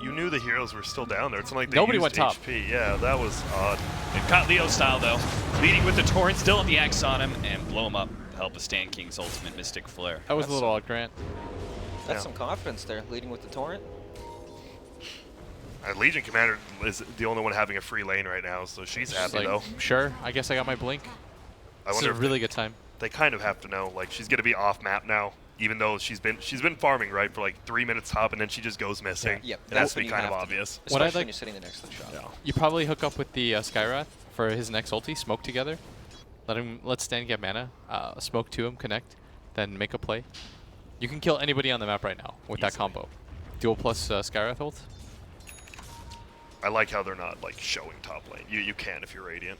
knew the heroes were still down there. It's not like they Nobody used went top. HP. Yeah, that was odd. They've caught Leo style, though. Leading with the Torrent, still on the X on him, and blow him up. Help of Stan King's ultimate Mystic Flare. That was a little odd, Grant. That's some confidence there, leading with the Torrent. Legion Commander is the only one having a free lane right now, so she's happy like, though. Sure, I guess I got my blink. I This is wonder a if really good time. they kind of have to know, like, she's gonna be off map now, even though she's been farming, right, for like 3 minutes top, and then she just goes missing. Yep, It has that's to be when you kind of have to obvious. Especially What I'd when like- you're sitting there next to the shot. Yeah. You probably hook up with the Skywrath for his next ulti, smoke together. Let Stan get mana, smoke to him, connect, then make a play. You can kill anybody on the map right now with that combo. Dual plus Skywrath ult. I like how they're not like showing top lane. You can if you're Radiant.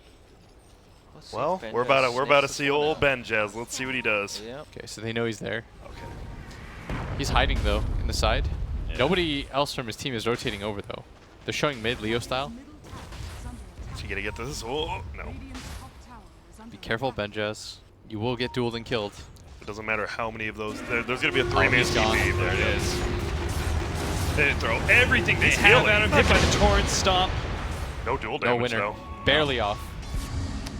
Let's see Well, if we're about to Benjaz see snakes old this one Benjaz. Let's see what he does. out. Yep. Okay, so they know he's there. Okay. He's hiding though in the side. Yeah. Nobody else from his team is rotating over though. They're showing mid Leo style. Middle tower is under attack. Is he gonna get this? Oh no! Radiant's top tower is under Be careful, attack. Benjaz. You will get dueled and killed. It doesn't matter how many of those. There's gonna be a 3-man he's gone. TP. There it is. They didn't throw everything. They He's have healing. at him, hit by the torrent stomp. No dual No damage winner. though. Barely off.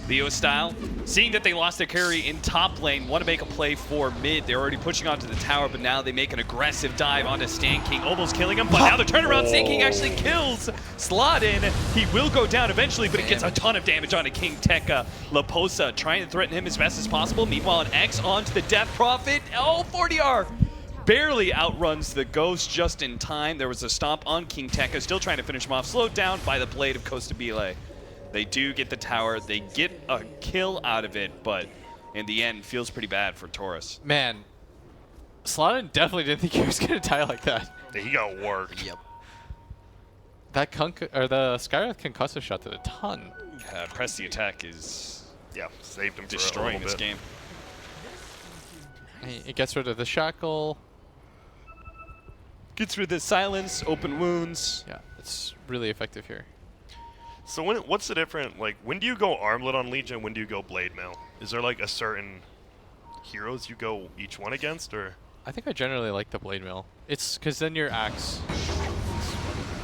Leo style, seeing that they lost their carry in top lane, want to make a play for mid. They're already pushing onto the tower, but now they make an aggressive dive onto Stan King, almost killing him. But now the turnaround, Stan King actually kills Sladin. He will go down eventually, but it gets a ton of damage onto King Tekka. Laposa trying to threaten him as best as possible. Meanwhile, an X onto the Death Prophet. Oh, 40R barely outruns the Ghost just in time. There was a stomp on King Tekka, still trying to finish him off, slowed down by the blade of Costabile. They do get the tower. They get a kill out of it, but in the end, feels pretty bad for Torus. Man, Sladin definitely didn't think he was gonna die like that. He got worked. Yep. That the Skywrath concussive shot did a ton. Press the attack is Yeah, saved him for destroying a this little bit. game. It gets rid of the shackle. Gets rid of the silence, open wounds. Yeah, it's really effective here. So what's the difference? Like, when do you go armlet on Legion? When do you go blade mail? Is there like a certain heroes you go each one against, or? I think I generally like the blade mill. It's because then your axe.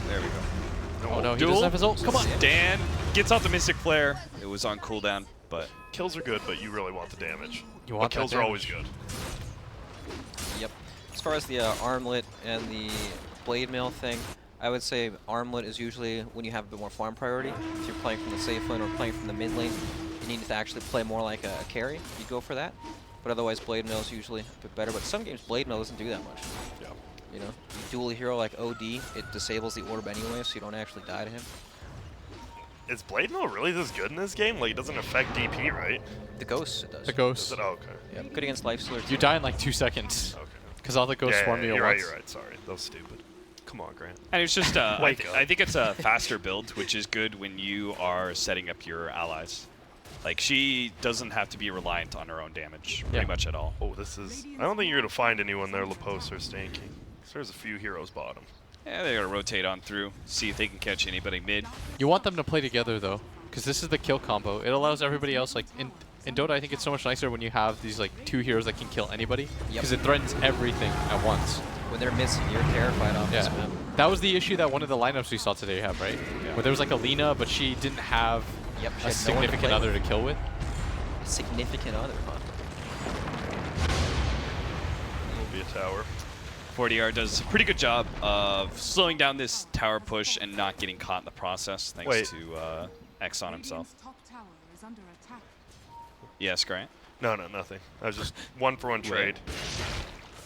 There we go. Oh no, he Duel? doesn't have his ult. Come on. Dan gets off the Mystic Flare. It was on cooldown, but Kills are good, but you really want the damage. You want but kills that are always damage. good. Yep. As far as the armlet and the blade mail thing, I would say armlet is usually when you have a bit more farm priority. If you're playing from the safe lane or playing from the mid lane, you need to actually play more like a carry. You go for that. But otherwise, blade mail is usually a bit better. But some games, blade mail doesn't do that much. Yeah. You know, you duel a hero like OD, it disables the orb anyway, so you don't actually die to him. Is blade mail really this good in this game? Like, it doesn't affect DP, right? The ghosts, it does. The Is ghost. it? Oh, okay. Yep. Good against life stealer. You die in like 2 seconds. Okay. Because all the ghosts swarm you at you're once. right. You're right. Sorry, that was stupid. Come on, Grant. and it's just Wake up. I think it's a faster build, which is good when you are setting up your allies. Like, she doesn't have to be reliant on her own damage Yeah. pretty much at all. Oh, this is. I don't think you're gonna find anyone there, Lapos or Stan King. There's a few heroes bottom. Yeah, they're gonna rotate on through, see if they can catch anybody mid. You want them to play together though, because this is the kill combo. It allows everybody else, like in Dota, I think it's so much nicer when you have these like 2 heroes that can kill anybody, because it threatens everything at once. When they're missing, you're terrified off this Yeah, map. that was the issue that one of the lineups we saw today have, right? Yeah. Where there was like a Lina, but she didn't have Yep, she a had no one to significant play other with. to kill with. Significant other, huh? Will be a tower. 40R does a pretty good job of slowing down this tower push and not getting caught in the process, thanks Wait. to X on himself. Radiant's top tower is under attack. Yes, Grant? No, nothing. I was just 1-for-1 trade.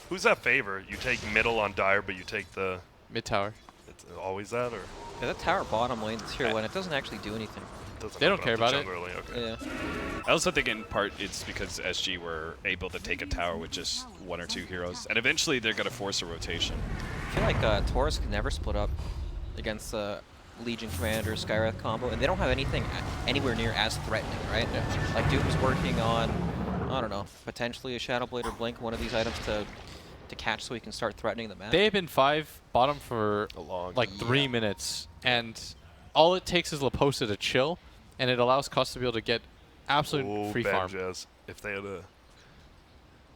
Who's that favor? You take middle on Dire, but you take the. Mid tower. It's always that, or Yeah, that tower bottom lane, this tier 1, it doesn't actually do anything. doesn't They don't open care up the about it. jungle early? Okay. Yeah. I also think in part it's because SG were able to take a tower with just 1 or 2 heroes, and eventually they're going to force a rotation. I feel like Torus can never split up against the Legion Commander Skywrath combo, and they don't have anything anywhere near as threatening, right? Yeah. Like Doom's working on, I don't know, potentially a Shadow Blade or Blink, one of these items to catch so he can start threatening the map. They've been 5 bottom for A long. like 3 minutes, and all it takes is Laposa to chill, and it allows Costabile to get absolute free farm. Benjaz. If they had a.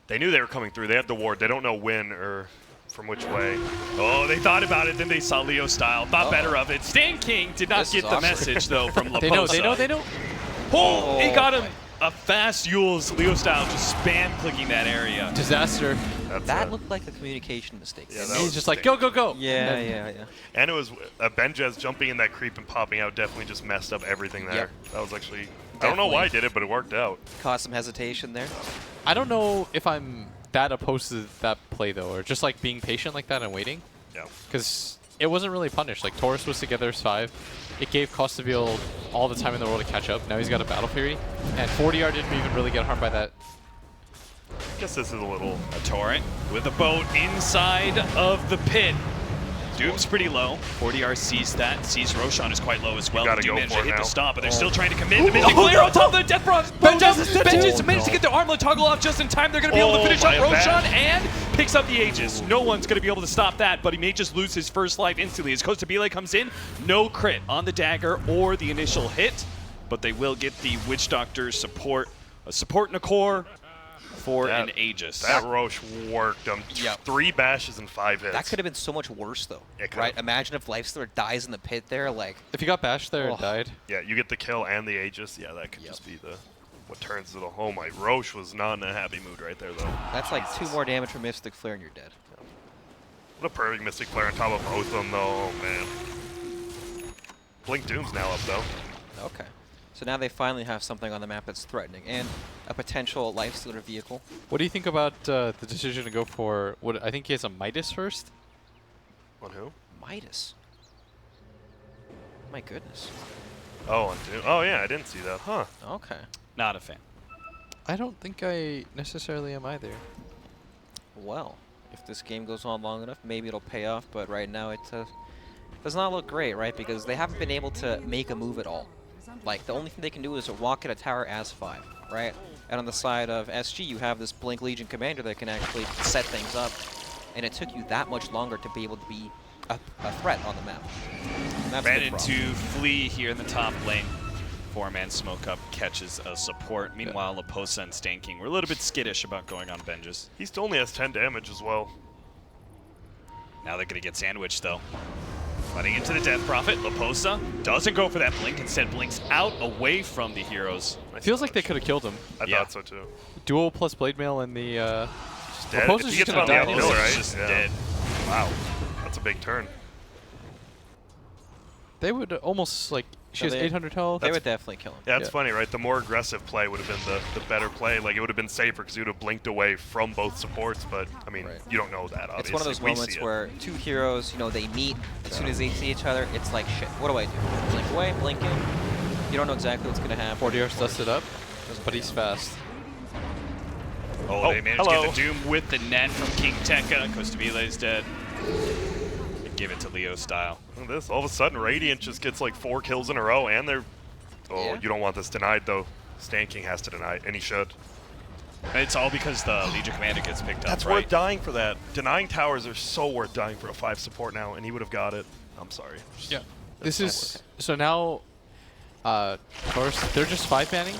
They knew they were coming through. They had the ward. They don't know when or from which way. Oh, they thought about it, then they saw Leo style, thought better of it. Stan King did not This get is the awkward. message, though, from Laposa. They know. Oh, it Oh, got him boy. a fast Yules Leo style, just spam clicking that area. Disaster. That's That looked like a communication mistake. Yeah, And that He's was just like, mistake. go. yeah, And yeah, yeah. And it was Benjaz jumping in that creep and popping out definitely just messed up everything there. Yep. That was actually. I don't know why I did it, but it worked out. Caused some hesitation there. I don't know if I'm that opposed to that play though, or just like being patient like that and waiting, Yeah. because it wasn't really punished. Like Torus was together as 5. It gave Costabile all the time in the world to catch up. Now he's got a Battle Fury, and 40R didn't even really get harmed by that. I guess this is a little. A torrent with a boat inside of the pit. Doom's pretty low. 40R sees that. Sees Roshan is quite low as well. gotta Doom go managed for to it hit now. the stop, but they're still trying to commit. The missing flare on top of the Death Bronze. Benji's managed to get the armlet toggle off just in time. They're going to be able to finish up Roshan and picks up the Aegis. No one's going to be able to stop that, but he may just lose his first life instantly. As Kostabile comes in, no crit on the dagger or the initial hit, but they will get the Witch Doctor support. A support in a core for an Aegis. That Roche worked him. Yep. 3 bashes and 5 hits. That could have been so much worse, though. It could've. Right? Imagine if Lifestealer dies in the pit there, like. If you got bashed there and Oh. died, Yeah, you get the kill and the Aegis. Yeah, that could just be the what turns it. Oh my, Roche was not in a happy mood right there, though. That's like 2 more damage from Mystic Flare and you're dead. What a perfect Mystic Flare on top of both of them, though. Oh man. Blink Doom's now up though. Okay. So now they finally have something on the map that's threatening and a potential Lifestealer vehicle. what do you think about the decision to go for, what I think he has a Midas first? On who? Midas. My goodness. Oh, on Doom. Oh yeah, I didn't see that. Huh. Okay. Not a fan. I don't think I necessarily am either. Well, if this game goes on long enough, maybe it'll pay off, but right now it does not look great, right? Because they haven't been able to make a move at all. Like, the only thing they can do is walk at a tower as 5, right? And on the side of SG, you have this Blink Legion commander that can actually set things up. And it took you that much longer to be able to be a threat on the map. And that's Ran the problem. into Flea here in the top lane. 4-man smoke up catches a support. Meanwhile, Laposa and Stanking were a little bit skittish about going on Benjes. He still only has 10 damage as well. Now they're going to get sandwiched, though. Running into the Death Prophet, Laposa doesn't go for that blink, instead blinks out away from the heroes. Nice Feels like they dodge. could have killed him. I Yeah. thought so too. Duel plus Blade Mail and the Just dead. Laposa's If he just gets gonna on the die. uphill, Laposa's right? just Yeah. dead. Wow, that's a big turn. They would almost, like, she So has they- 800 health. They would definitely kill him. Yeah, it's Yeah. funny, right? The more aggressive play would have been the better play. Like, it would have been safer because he would have blinked away from both supports, but, I mean, Right. you don't know that, obviously. It's one of those We moments see it. where 2 heroes, you know, they meet. As soon as they see each other, it's like, shit, what do I do? Blink away, blink in. You don't know exactly what's going to happen. 40R's dusted up, but he's fast. Oh, they managed to hello. get the Doom with the net from King Tekka. Kostabile is dead. They give it to Leo style. Look at this, all of a sudden, Radiant just gets like 4 kills in a row, and they're... Oh, Yeah. you don't want this denied, though. Stanking has to deny it, and he should. And it's all because the Legion Commander gets picked up, That's right? worth dying for that. Denying towers are so worth dying for a 5 support now, and he would have got it. I'm sorry. Yeah. This is, so now, Torus, they're just 5-manning,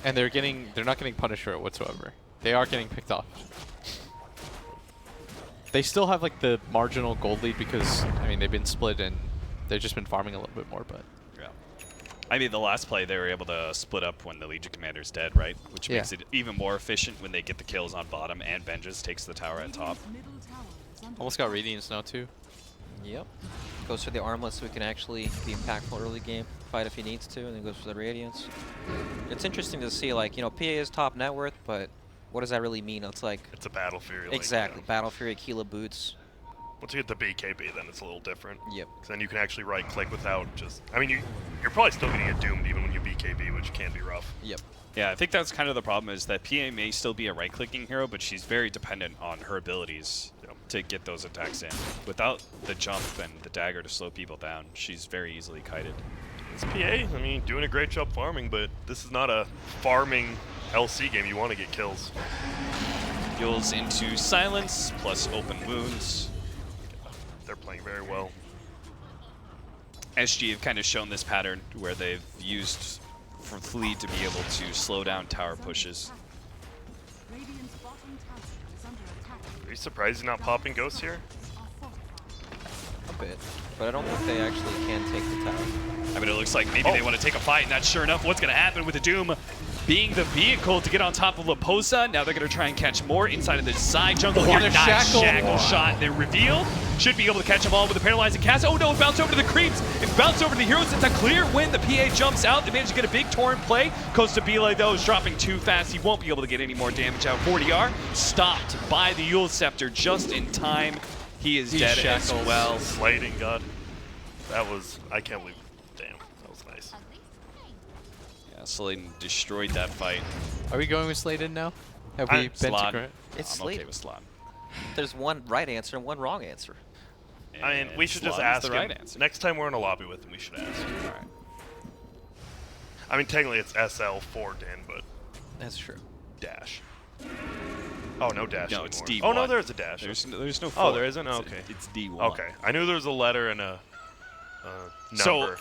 and they're not getting Punisher whatsoever. They are getting picked off. They still have, like, the marginal gold lead because, I mean, they've been split and they've just been farming a little bit more, but. Yeah. I mean, the last play, they were able to split up when the Legion Commander's dead, right? Which Yeah. makes it even more efficient when they get the kills on bottom and Benjes takes the tower at top. Middle tower is under Almost got Radiance now, too. Yep. Goes for the armlet so he can actually be impactful early game, fight if he needs to, and then goes for the Radiance. It's interesting to see, like, you know, PA is top net worth, but what does that really mean? It's like, It's a Battle Fury. Like, exactly, yeah. Battle Fury, Aquila boots. Once you get the BKB, then it's a little different. Yep. 'Cause then you can actually right-click without just... I mean, you're probably still going to get doomed even when you BKB, which can be rough. Yep. Yeah, I think that's kind of the problem is that PA may still be a right-clicking hero, but she's very dependent on her abilities to get those attacks in. Without the jump and the dagger to slow people down, she's very easily kited. It's PA. I mean, doing a great job farming, but this is not a farming LC game. You want to get kills. Fuels into silence, plus open wounds. They're playing very well. SG have kind of shown this pattern where they've used for Flea to be able to slow down tower pushes. Radiant's bottom tower is under attack. Are you surprised he's not popping ghosts here? Are fortified. A bit. But I don't think they actually can take the tower. I mean, it looks like maybe they want to take a fight, and that's sure enough what's going to happen with the Doom being the vehicle to get on top of Laposa. Now they're going to try and catch more inside of the side jungle here. they're Nice shackled. shackle shot. They're revealed. Should be able to catch them all with a paralyzing cast. Oh no, it bounced over to the creeps. It bounced over to the heroes. It's a clear win. The PA jumps out. They managed to get a big torrent play. Kostabile, though, is dropping too fast. He won't be able to get any more damage out. 40R stopped by the Yule Scepter just in time. He is He's dead shackled. as well. Slating, God. That was... I can't believe... Damn, that was nice. Yeah, Sladen destroyed that fight. Are we going with Sladen now? Have I- we been to Slod. Grant? It's I'm okay Slade. with Slot. There's one right answer and one wrong answer. I mean, we should just Slot is ask the him. right answer. Next time we're in a lobby with him, we should ask him. All right. I mean, technically it's SL for Din, but That's true. dash. Oh, no dash No, anymore. it's D1. Oh, no, there's a dash. There's no. Oh, 4. there isn't? Okay. It's D1. Okay. I knew there was a letter and a number. So,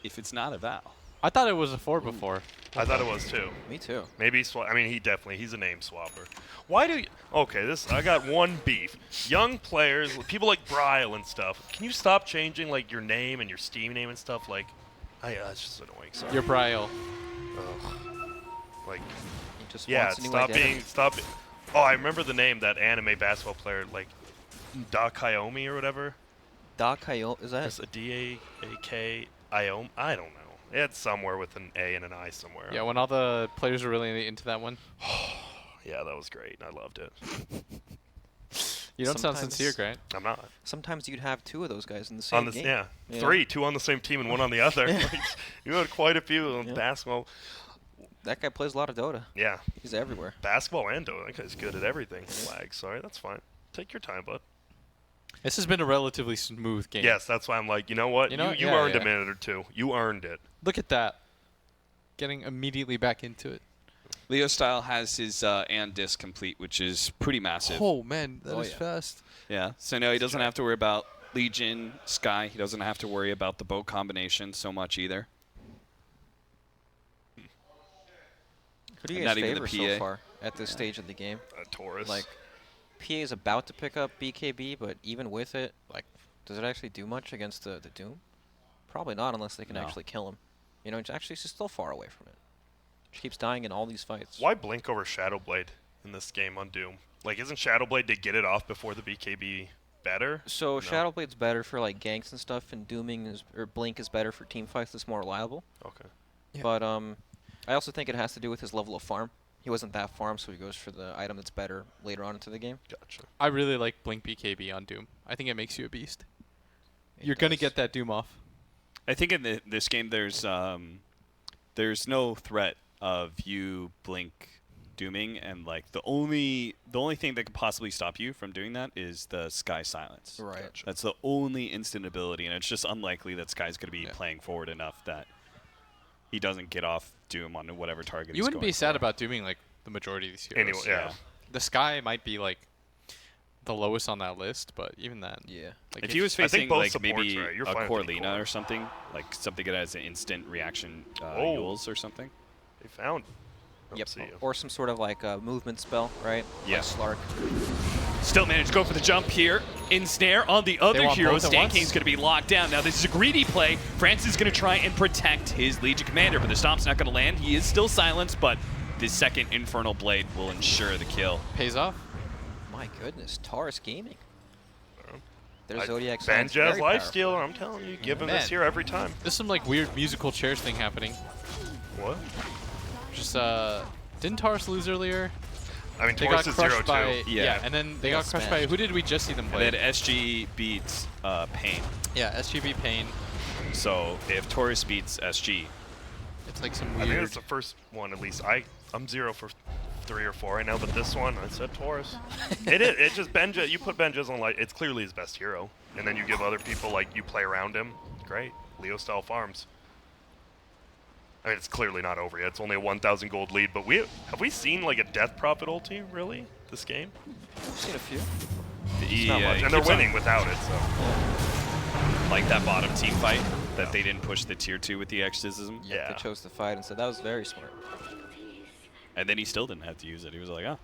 if it's not a vowel, I thought it was a 4 before. I thought it was too. Me too. Maybe I mean, he's a name swapper. Why do you? Okay, I got one beef. Young players, people like Bryle and stuff. Can you stop changing like your name and your Steam name and stuff? Like, it's just annoying. Sorry. Your Bryle. Ugh. Like, He just yeah, wants a new identity. stop. Oh, I remember the name, that anime basketball player, like Dakayomi or whatever. Dakayo, is that? It's a D-A-A-K-I-O-M. I don't know. It's somewhere with an A and an I somewhere. Yeah, when all the players were really into that one. Yeah, that was great. I loved it. You don't sound Sometimes- sincere, Grant. I'm not. Sometimes you'd have 2 of those guys in the same game. Yeah, Yeah. 3, 2 on the same team and 1 on the other. Like, you had quite a few on Yeah. basketball. That guy plays a lot of Dota. Yeah, He's everywhere. basketball and Dota. That guy's good at everything. Lag, sorry, that's fine. Take your time, bud. This has been a relatively smooth game. Yes, that's why I'm like, you know what? You You, know, you yeah, earned yeah. a minute or 2. You earned it. Look at that. Getting immediately back into it. Leo Style has his and disc complete, which is pretty massive. Oh, man. that Oh, is yeah. fast. Yeah, so now he doesn't have to worry about Legion, Sky. He doesn't have to worry about the boat combination so much either. Who do you Not guys even the favor so PA. far at this stage of the game? Torus. Like, PA is about to pick up BKB, but even with it, like, does it actually do much against the Doom? Probably not, unless they can No. actually kill him. You know, it's actually just still far away from it. She keeps dying in all these fights. Why blink over Shadowblade in this game on Doom? Like, isn't Shadowblade to get it off before the BKB better? So No. Shadowblade's better for like ganks and stuff, and Blink is better for team fights. It's more reliable. Okay. Yeah. But I also think it has to do with his level of farm. He wasn't that farm, so he goes for the item that's better later on into the game. Gotcha. I really like Blink BKB on Doom. I think it makes you a beast. It You're going to does. get that Doom off. I think in this game there's no threat of you blink dooming, and like the only thing that could possibly stop you from doing that is the Sky silence. Right. Gotcha. That's the only instant ability, and it's just unlikely that Sky's going to be Yeah. playing forward enough that he doesn't get off Doom on whatever target You he's wouldn't going be sad for. about dooming like the majority of these heroes. Anyway, yeah. The Sky might be like the lowest on that list, but even then. Yeah. Like If he was facing both like supports, maybe right? You're a fine with any Corlina core. or something, like something that has an instant reaction Oh. Yules or something. They found. Yep. See you. Or some sort of like movement spell, right? Yeah. Like Slark. Still managed to go for the jump here. Ensnare on the other want hero. both at Stan once? King's going to be locked down. Now, this is a greedy play. France is going to try and protect his Legion commander, but the stomp's not going to land. He is still silenced, but this second Infernal Blade will ensure the kill. Pays off. My goodness, Taurus Gaming. Their I- Zodiac Ben Sign's Jazz very Life powerful. Stealer, I'm telling you, give him Man. this here every time. There's some like weird musical chairs thing happening. What? Just didn't Taurus lose earlier? I mean, They Torus got is crushed 0-2. by Yeah. and then they They got got crushed by smashed. who did we just see them play? And then SG beats Pain. Yeah, SGB Pain. So if Torus beats SG, It's like some I think weird. it's the first one, at least. I'm 0 for 3 or 4 right now, but this one, I said Taurus. It is. It's just Benja. You put Benja's on, like, it's clearly his best hero. And then you give other people, like, you play around him. Great. Leo-style farms. I mean, it's clearly not over yet. It's only a 1,000 gold lead, but have we seen, like, a Death Prophet ulti, really, this game? I've seen a few. Not much. And they're winning without it, so. like that bottom team fight that they didn't push the tier 2 with the exorcism. Yeah. They chose to fight and said that was very smart. And then he still didn't have to use it. He was like, oh.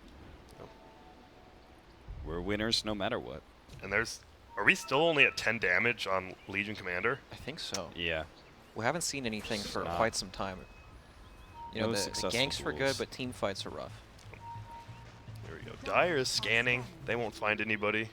We're winners no matter what. And are we still only at 10 damage on Legion Commander? I think so. Yeah. We haven't seen anything for Not. quite some time. You know, No the successful ganks were good, duels. but team fights are rough. There we go. Dire is scanning. They won't find anybody.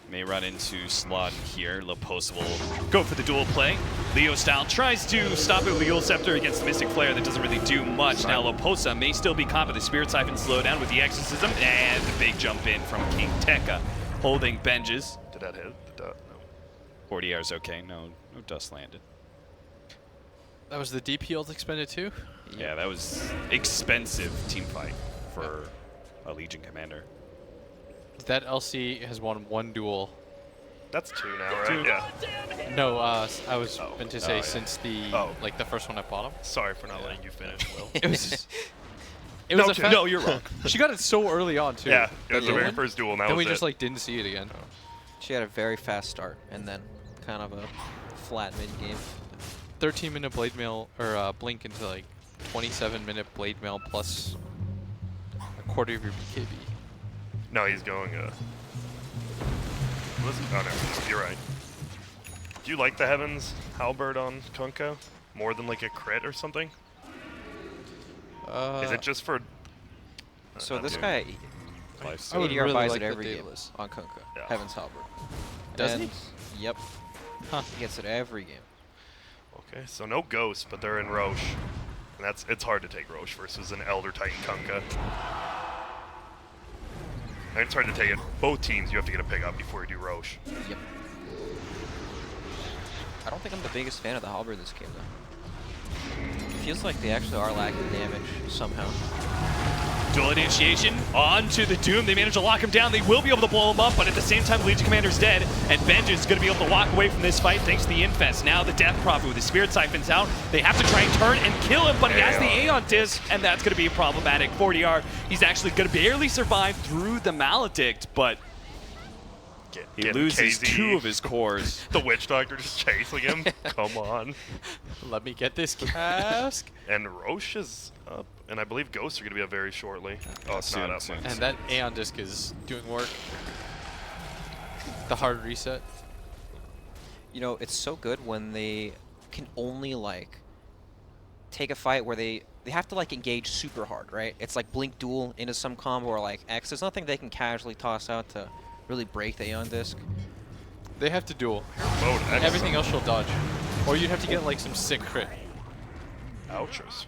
May run into Slot here. Lopos will go for the dual play. Leo Style tries to stop it with the Yule Scepter against the Mystic Flare. That doesn't really do much. Now Loposa may still be caught by the Spirit Siphon slowdown with the Exorcism. And the big jump in from King Tekka, holding Benjes. Did that hit? No. 40 hours okay. No dust landed. That was the DP ult expended too? Yeah, that was expensive team fight for a Legion commander. That LC has won 1 duel. That's 2 now, right? Yeah. No, I was meant to say yeah. since the like the first one at bottom. Sorry for not letting you finish, Will. It was. It was a No, you're wrong. She got it so early on too. Yeah, it was the Yeah. very first duel. Now Then we just like didn't see it again. She had a very fast start and then kind of a flat mid game. 13-minute blade mail or blink into like 27-minute blade mail plus a quarter of your BKB. No, he's going. Oh, no, you're right. Do you like the Heavens Halberd on Kunkka more than like a crit or something? Is it just for? So this guy, I would ADR really buys like it the every game Daedalus. on Kunkka. Yeah. Heaven's Halberd. Does And he? Yep. Huh. He gets it every game. Okay, so no Ghost, but they're in Roche, and it's hard to take Roche versus an Elder Titan Kunkka. And it's hard to take it. Both teams, you have to get a pick up before you do Roche. Yep. I don't think I'm the biggest fan of the Halberd this game though. It feels like they actually are lacking damage somehow. Duel initiation onto the Doom. They manage to lock him down. They will be able to blow him up, but at the same time, Legion Commander's dead, and Vengeance is going to be able to walk away from this fight thanks to the Infest. Now the Death Prophet with the Spirit Siphons out. They have to try and turn and kill him, but he has the Aeon Disc, and that's going to be problematic. 40R, he's actually going to barely survive through the Maledict, but he Getting loses KZ. 2 of his cores. The Witch Doctor just chasing him. Come on. Let me get this cask. And Roche is up, and I believe Ghosts are going to be up very shortly. Oh, it's Soon, not up. soon. And that Aeon Disc is doing work. The hard reset. You know, it's so good when they can only like take a fight where they have to like engage super hard, right? It's like blink duel into some combo or like X. There's nothing they can casually toss out to really break the Aeon Disc. They have to duel. Mode X. Everything else she'll dodge. Or you'd have to get like some sick crit. Ouchers.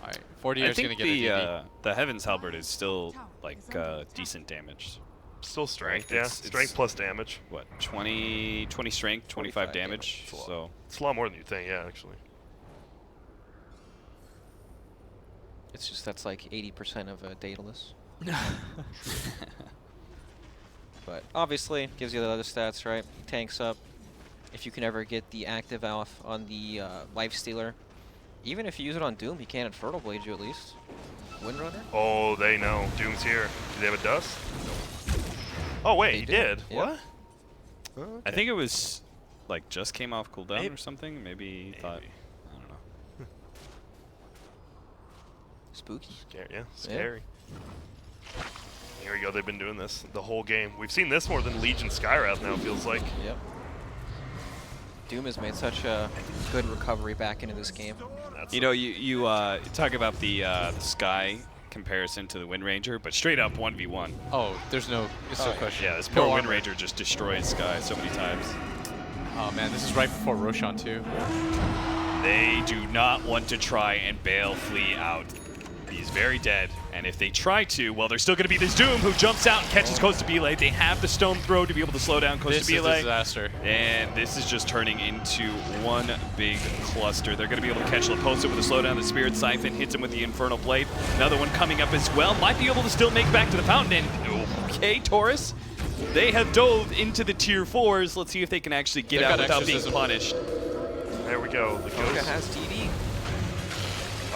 Alright, 40 I is going think to get a DD. the Heaven's Halberd is still like decent damage. Still strength, Right, yeah. it's- Strength plus damage. What, 20 strength, 25 damage? It's a lot. So It's a lot more than you think, yeah, actually. It's just that's like 80% of a Daedalus. But obviously, gives you the other stats, right? Tanks up. If you can ever get the active off on the Life Stealer, even if you use it on Doom, he can't Infernal Blade you at least. Windrunner? Oh, they know. Doom's here. Do they have a dust? Oh, wait, They he did, did. yeah. What? I think it was like just came off cooldown Maybe. or something. Maybe he thought, Maybe. I don't know. Spooky. Scary, yeah, scary. Here we go. They've been doing this the whole game. We've seen this more than Legion Skywrath now, feels like. Yep. Doom has made such a good recovery back into this game. That's You know, you talk about the Sky comparison to the Wind Ranger, but straight up 1v1. Oh, there's no question. Yeah, this No poor Wind armor. Ranger just destroys Sky so many times. Oh man, this is right before Roshan too. They do not want to try and bail Flea out. He's very dead, and if they try to, well, there's still going to be this Doom who jumps out and catches Costa Bile. They have the Stone Throw to be able to slow down Costa This is Bile. a disaster. And this is just turning into one big cluster. They're going to be able to catch Laposa with a slowdown. The Spirit Siphon hits him with the Infernal Blade. Another one coming up as well. Might be able to still make it back to the fountain. And okay, Torus. They have dove into the tier 4s. Let's see if they can actually get They've out got without being exorcism. punished. There we go. The Kunkka Ghost. has DD.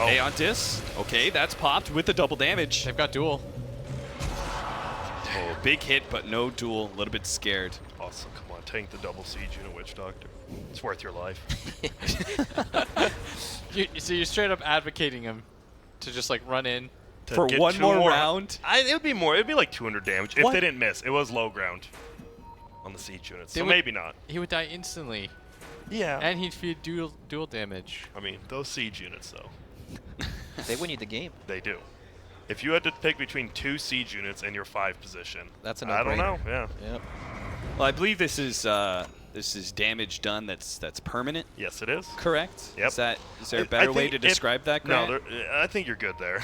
Oh, Aeontis. Okay, that's popped with the double damage. They've got duel. Oh, big hit, but no duel. A little bit scared. awesome. Come on, tank the double siege unit Witch Doctor. It's worth your life. So you're straight up advocating him to just like run in. To For get one two more round? It would be more. It would be like 200 damage if What? they didn't miss. It was low ground on the siege units, They so would- maybe not. He would die instantly, Yeah. and he'd feed dual damage. I mean, those siege units, though, They win you the game. they do. If you had to pick between 2 siege units and your 5 position, That's a I don't know. no-brainer. Yeah. Yep. Well, I believe this is damage done that's permanent. Yes, it is. Correct? Yep. Is there a I better way think to if- describe that, No, Grant? I think you're good there.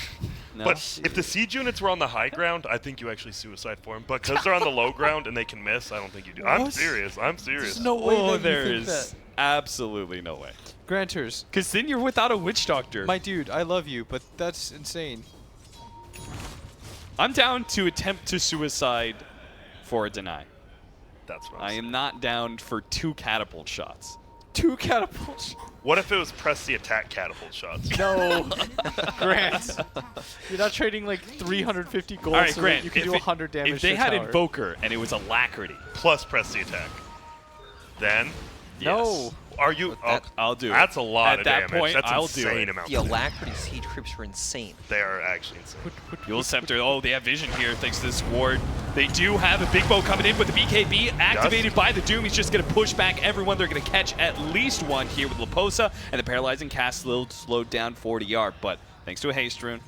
No? But if the siege units were on the high ground, I think you actually suicide for them. But because they're on the low ground and they can miss, I don't think you do. I'm What? serious. I'm serious. There's no way Oh, that you there think is absolutely no way. Granters, Because then you're without a Witch Doctor. my dude, I love you, but that's insane. I'm down to attempt to suicide for a deny. That's what I I'm am saying. not down for 2 catapult shots. 2 catapult shots. What if it was press the attack catapult shots? No, Grant. You're not trading like 350 gold All right, so Grant, that you can if do 100 damage. If they to had tower. Invoker and it was Alacrity, Plus press the attack. Then No. are you? Oh, I'll do it. that's a lot At of that damage. point, That's I'll do insane it. amount. The Alacrity siege creeps are insane. They are actually insane. Fuel Scepter, oh, they have vision here thanks to this ward. They do have a big bow coming in with the BKB activated by the Doom. He's just going to push back everyone. They're going to catch at least one here with Laposa, and the Paralyzing cast slowed down 40 yard. But thanks to a haste rune,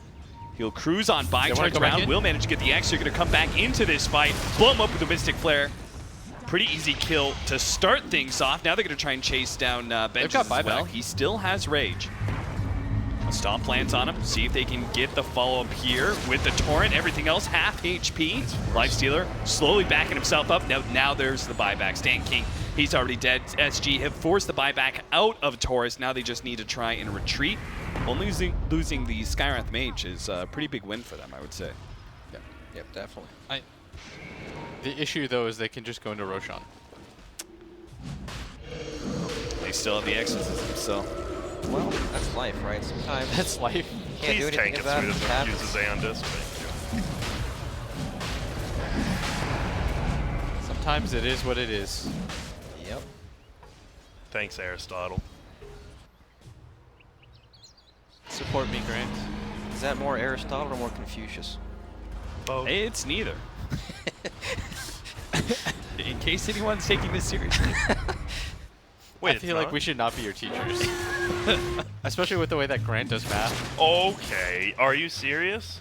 he'll cruise on by, They wanna turns go back around, in? will manage to get the X. They're going to come back into this fight, blow him up with a Mystic Flare. Pretty easy kill to start things off. Now they're going to try and chase down Benches got as well. buyback. He still has Rage. A stomp lands on him. See if they can get the follow-up here with the Torrent. Everything else half HP. Lifestealer slowly backing himself up. Now there's the buyback. Stan King, he's already dead. SG have forced the buyback out of Torus. Now they just need to try and retreat. Only losing the Skywrath Mage is a pretty big win for them, I would say. Yep, definitely. The issue though is they can just go into Roshan. They still have the exorcism, so. Well, that's life, right? Sometimes That's life. can't do Please anything tank it about so it. he It doesn't use happens. his Aeon Disc. Sometimes it is what it is. Yep. Thanks, Aristotle. Support me, Grant. Is that more Aristotle or more Confucius? Both. It's neither. In case anyone's taking this seriously. Wait, I feel like we should not be your teachers. Especially with the way that Grant does math. Okay, are you serious?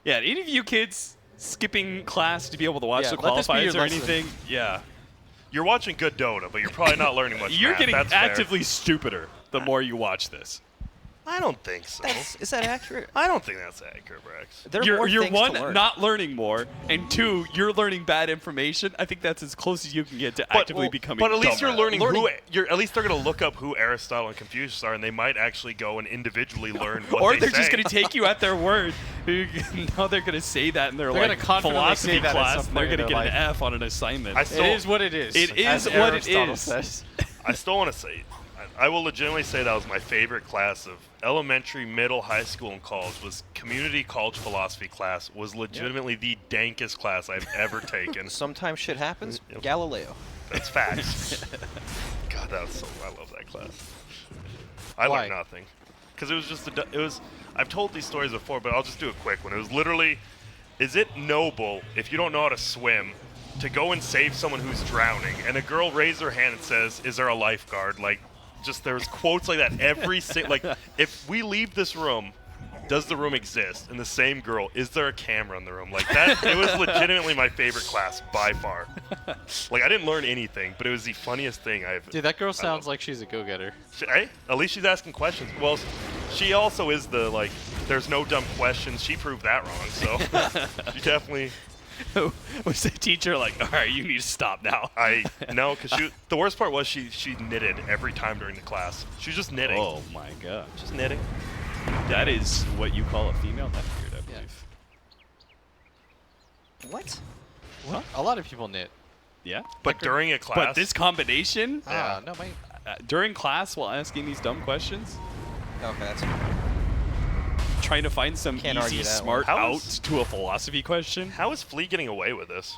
Yeah, any of you kids skipping class to be able to watch Yeah, the let this be your qualifiers or lesson. anything, yeah. You're watching good Dota, but you're probably not learning much. You're math. getting That's fair. actively stupider the more you watch this. I don't think so. Is that accurate? I don't think that's accurate, Brax. There are more You're things one, to learn. not learning more, and 2, you're learning bad information. I think that's as close as you can get to actively becoming But at least dumber. you're learning who. You're at least they're going to look up who Aristotle and Confucius are, and they might actually go and individually learn what Or they they're say. just going to take you at their word. No, they're going to say that in their They're like gonna confidently philosophy say that at class, some and they're point going to in get their an life. F on an assignment. I still, It is what it is. It as is what it Aristotle is. says. I still want to say, I will legitimately say that was my favorite class of elementary, middle, high school, and college. Was community college philosophy class. Was legitimately the dankest class I've ever taken. Sometimes shit happens. Yep. Galileo. That's facts. God, that was so. I love that class. I Why? learned nothing because it was just it was. I've told these stories before, but I'll just do a quick one. It was literally, is it noble if you don't know how to swim to go and save someone who's drowning? And a girl raised her hand and says, "Is there a lifeguard?" Like, just there was quotes like that every like, if we leave this room, does the room exist? And the same girl, is there a camera in the room? Like that, it was legitimately my favorite class by far. Like I didn't learn anything, but it was the funniest thing I've. Dude, that girl I sounds love- like she's a go-getter. Hey, at least she's asking questions. Well, she also is the like. There's no dumb questions. She proved that wrong, so she definitely. Was the teacher like, all right, you need to stop now? I know because the worst part was she knitted every time during the class. She was just knitting. Oh my god. Just knitting. That is what you call a female neckbeard, I believe. What? What? A lot of people knit. Yeah? But during a class. But this combination, Yeah. No, my. during class while asking these dumb questions, Okay, that's trying to find some Can't easy, argue that smart one. How out is- to a philosophy question. How is Flea getting away with this?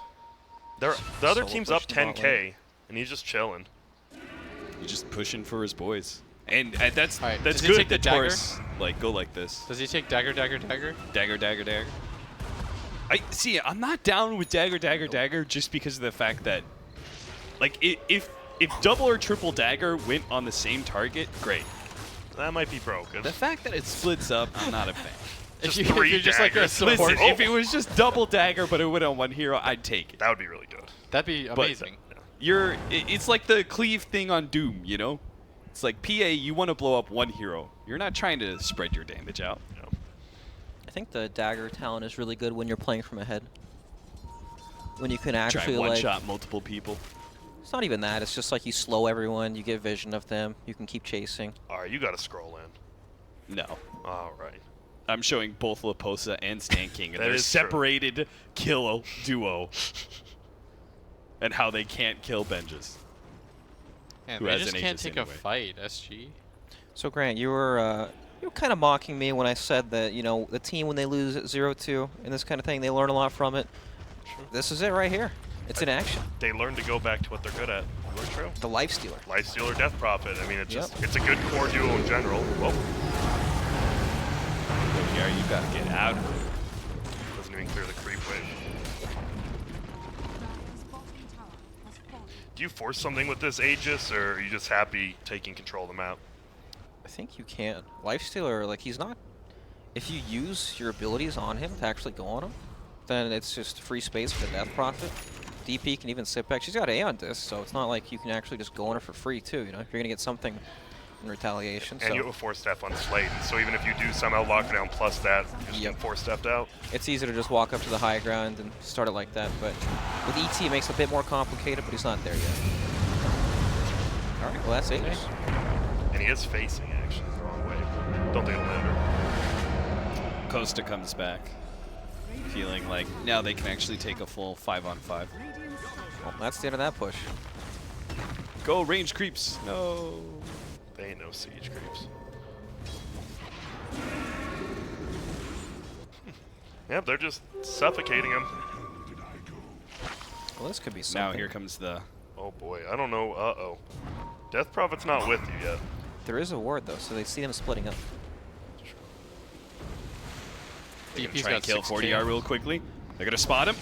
The other Solo team's push up the bot 10K, lane. and he's just chilling. He's just pushing for his boys. And that's All right, that's does he good take the that dagger? Torus like go like this. Does he take dagger, dagger, dagger? Dagger, dagger, dagger. I see. I'm not down with dagger, dagger, dagger, just because of the fact that, like, if double or triple dagger went on the same target, great. That might be broken. The fact that it splits up, I'm not a fan. Just if three you're just like a daggers. support, Listen, if it was just double dagger, but it went on one hero, I'd take it. That would be really good. that'd be But- amazing. It's like the cleave thing on Doom, you know? It's like PA, you want to blow up one hero. You're not trying to spread your damage out. Yeah. I think the dagger talent is really good when you're playing from ahead. When you can Try actually one like, shot multiple people. it's not even that. It's just like you slow everyone. You get vision of them. You can keep chasing. All right, you got to scroll in. No. All right. I'm showing both Laposa and Stan King, and That they're is true. separated kill duo, and how they can't kill Benjis. And Who they has just an can't Aegis take anyway. a fight, SG. So Grant, you were kind of mocking me when I said that the team when they lose 0-2 and this kind of thing, they learn a lot from it. True. This is it right here. It's in action. They learn to go back to what they're good at. Really true. The Life Stealer. Lifestealer, Death Prophet. I mean, it's Yep. just it's a good core duo in general. Whoa. Yeah, you gotta get out of it. Doesn't even clear the creep wave. Dire's bottom tower has fallen. Do you force something with this Aegis, or are you just happy taking control of the map? I think you can. Life Stealer, like he's not. If you use your abilities on him to actually go on him, then it's just free space for the Death Prophet. DP can even sit back. She's got A on disc, so it's not like you can actually just go on her for free too. You're gonna get something in retaliation. And So you have a 4-step on Slate, so even if you do somehow lock it down plus that, you're just Yep. 4-stepped out. it's easy to just walk up to the high ground and start it like that. But with ET, it makes it a bit more complicated. But he's not there yet. All right, well that's Aegis. And he is facing, actually, the wrong way. Don't think it'll matter. Costa comes back, feeling like now they can actually take a full 5-on-5. Radiant's top Well, that's the end of that push. Go range creeps. No. They ain't no siege creeps. Yep, they're just suffocating him. Well, this could be Now something. here comes the. Oh boy, I don't know. Uh-oh. Death Prophet's not with you yet. There is a ward though, so they see them splitting up. They're gonna DP's try and got kill 16. 40R real quickly. They're gonna spot him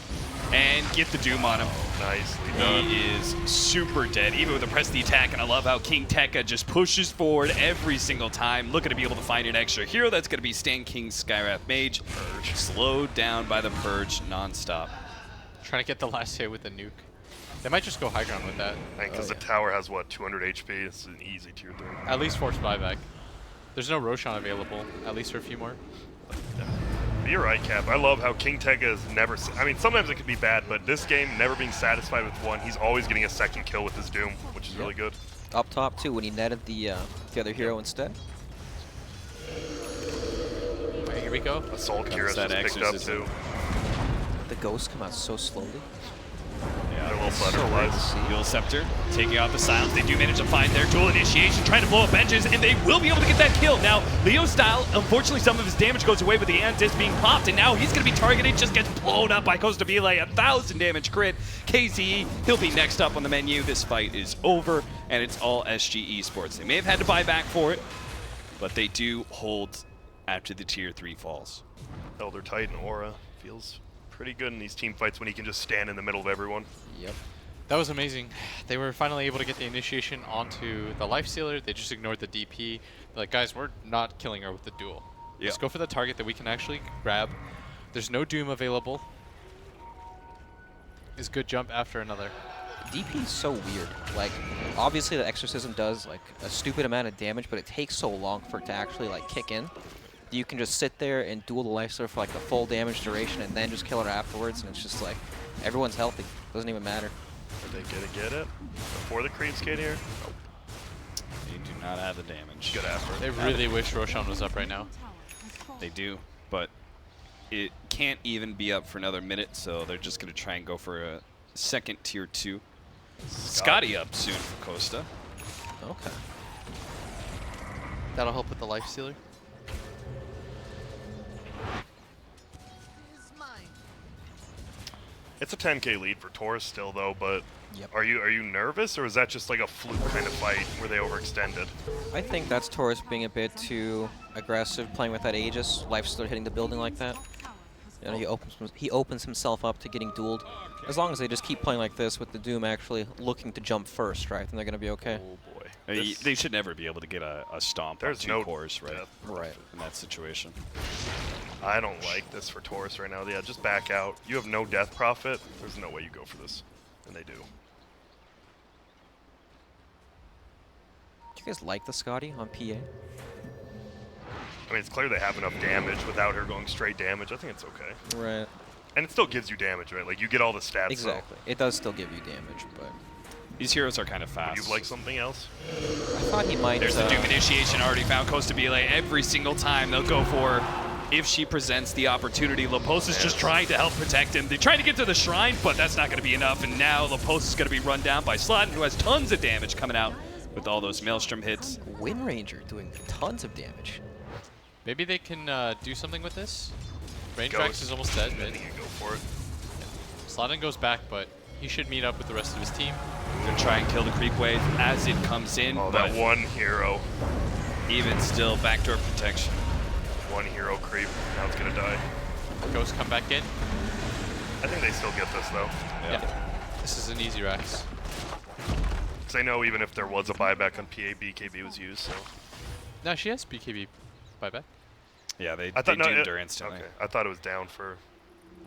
and get the doom on him. Nicely done. He is super dead, even with the press the attack, and I love how King Tekka just pushes forward every single time, looking to be able to find an extra hero. That's going to be Stan King's Skywrath Mage, slowed down by the Purge nonstop. Trying to get the last hit with the nuke. They might just go high ground with that. Because the tower has, what, 200 HP? It's an easy tier 3. At least force buyback. There's no Roshan available, at least for a few more. But you're right, Cap. I love how King Tekka is never... I mean, sometimes it can be bad, but this game, never being satisfied with one, he's always getting a second kill with his Doom, which is really good. Up top too, when he netted the other hero instead. Alright, here we go. Assault Kira's that just picked up, exorcism. too. The ghosts come out so slowly. They're little So rare to butterflies. see. Dual Scepter taking out the silence. They do manage to find their dual initiation, trying to blow up benches, and they will be able to get that kill. Now, Leo style, unfortunately, some of his damage goes away with the Antis being popped, and now he's going to be targeted, just gets blown up by Costa Vile, 1,000 damage crit. KZE, he'll be next up on the menu. This fight is over, and it's all SG Esports. They may have had to buy back for it, but they do hold after the tier 3 falls. Elder Titan Aura feels pretty good in these team fights when he can just stand in the middle of everyone. Yep. That was amazing. They were finally able to get the initiation onto the Lifestealer. They just ignored the DP. They're like, guys, we're not killing her with the duel. Let's go for the target that we can actually grab. There's no Doom available. Is good jump after another. DP is so weird. Like, obviously the Exorcism does like a stupid amount of damage, but it takes so long for it to actually like kick in. You can just sit there and duel the Lifestealer for like the full damage duration and then just kill her afterwards, and it's just like everyone's healthy. Doesn't even matter. Did they get it? Before the creeps get here? Nope. They do not have the damage. Good effort. They really wish Roshan was up right now. tower has fallen. They do, but it can't even be up for another minute, so they're just going to try and go for a second tier 2. Scotty up soon for Costa. Okay. That'll help with the Lifestealer. It's a 10k lead for Torus still, though, but Yep. are you nervous, or is that just like a fluke kind of fight where they overextended? I think that's Torus being a bit too aggressive, playing with that Aegis, Lifestealer hitting the building like that. Tower has He opens himself up to getting dueled. As long as they just keep playing like this with the Doom actually looking to jump first, right? Then they're gonna be okay. Oh boy. They should never be able to get a stomp on There's 2 no cores, right? death. Right. In that situation. I don't like this for Torus right now. Yeah, just back out. You have no Death Prophet. There's no way you go for this. And they do. Do you guys like the Scotty on PA? I mean, it's clear they have enough damage without her going straight damage. I think it's okay. Right. And it still gives you damage, right? Like, you get all the stats. Exactly. It does still give you damage, but These heroes are kind of So. fast. Would you like something else? I thought he might. There's the Doom initiation already found Costa Vile every single time. They'll go for if she presents the opportunity. Lopos is just trying to help protect him. They try to get to the shrine, but that's not going to be enough. And now Lopos is going to be run down by Slotin, who has tons of damage coming out with all those Maelstrom hits. Wind Ranger doing tons of damage. Maybe they can do something with this. Braintrax is almost dead. Then you go for it. Slotin goes back, but he should meet up with the rest of his team. Gonna try and kill the creep wave as it comes in. Oh, but that one hero. even still, backdoor protection. One hero creep. Now it's gonna die. Ghost come back in. I think they still get this though. Yeah. This is an easy Rax. Because I know even if there was a buyback on PA, BKB was used. So No, she has BKB buyback. Yeah, they I thought doomed her instantly. Okay, I thought it was down for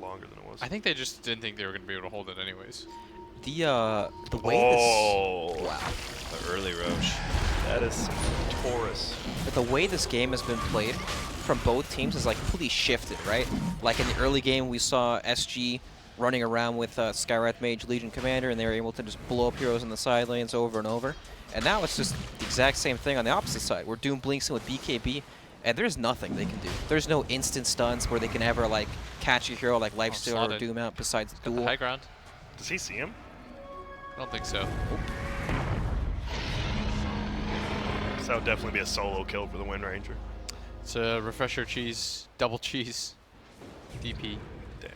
longer than it was. I think they just didn't think they were going to be able to hold it anyways. The way Oh, this, wow, The early Roche. that is some Torus. but the way this game has been played from both teams is like completely shifted, right? Like in the early game, we saw SG running around with Skywrath Mage Legion Commander, and they were able to just blow up heroes in the side lanes over and over. And now it's just the exact same thing on the opposite side. We're Doom blinks in with BKB, and there's nothing they can do. There's no instant stuns where they can ever like catch a hero like Lifesteal or Slotted. Doom out besides Got the Duel. high ground? Does he see him? I don't think so. So that would definitely be a solo kill for the Wind Ranger. It's a refresher cheese, double cheese, DP. Dang.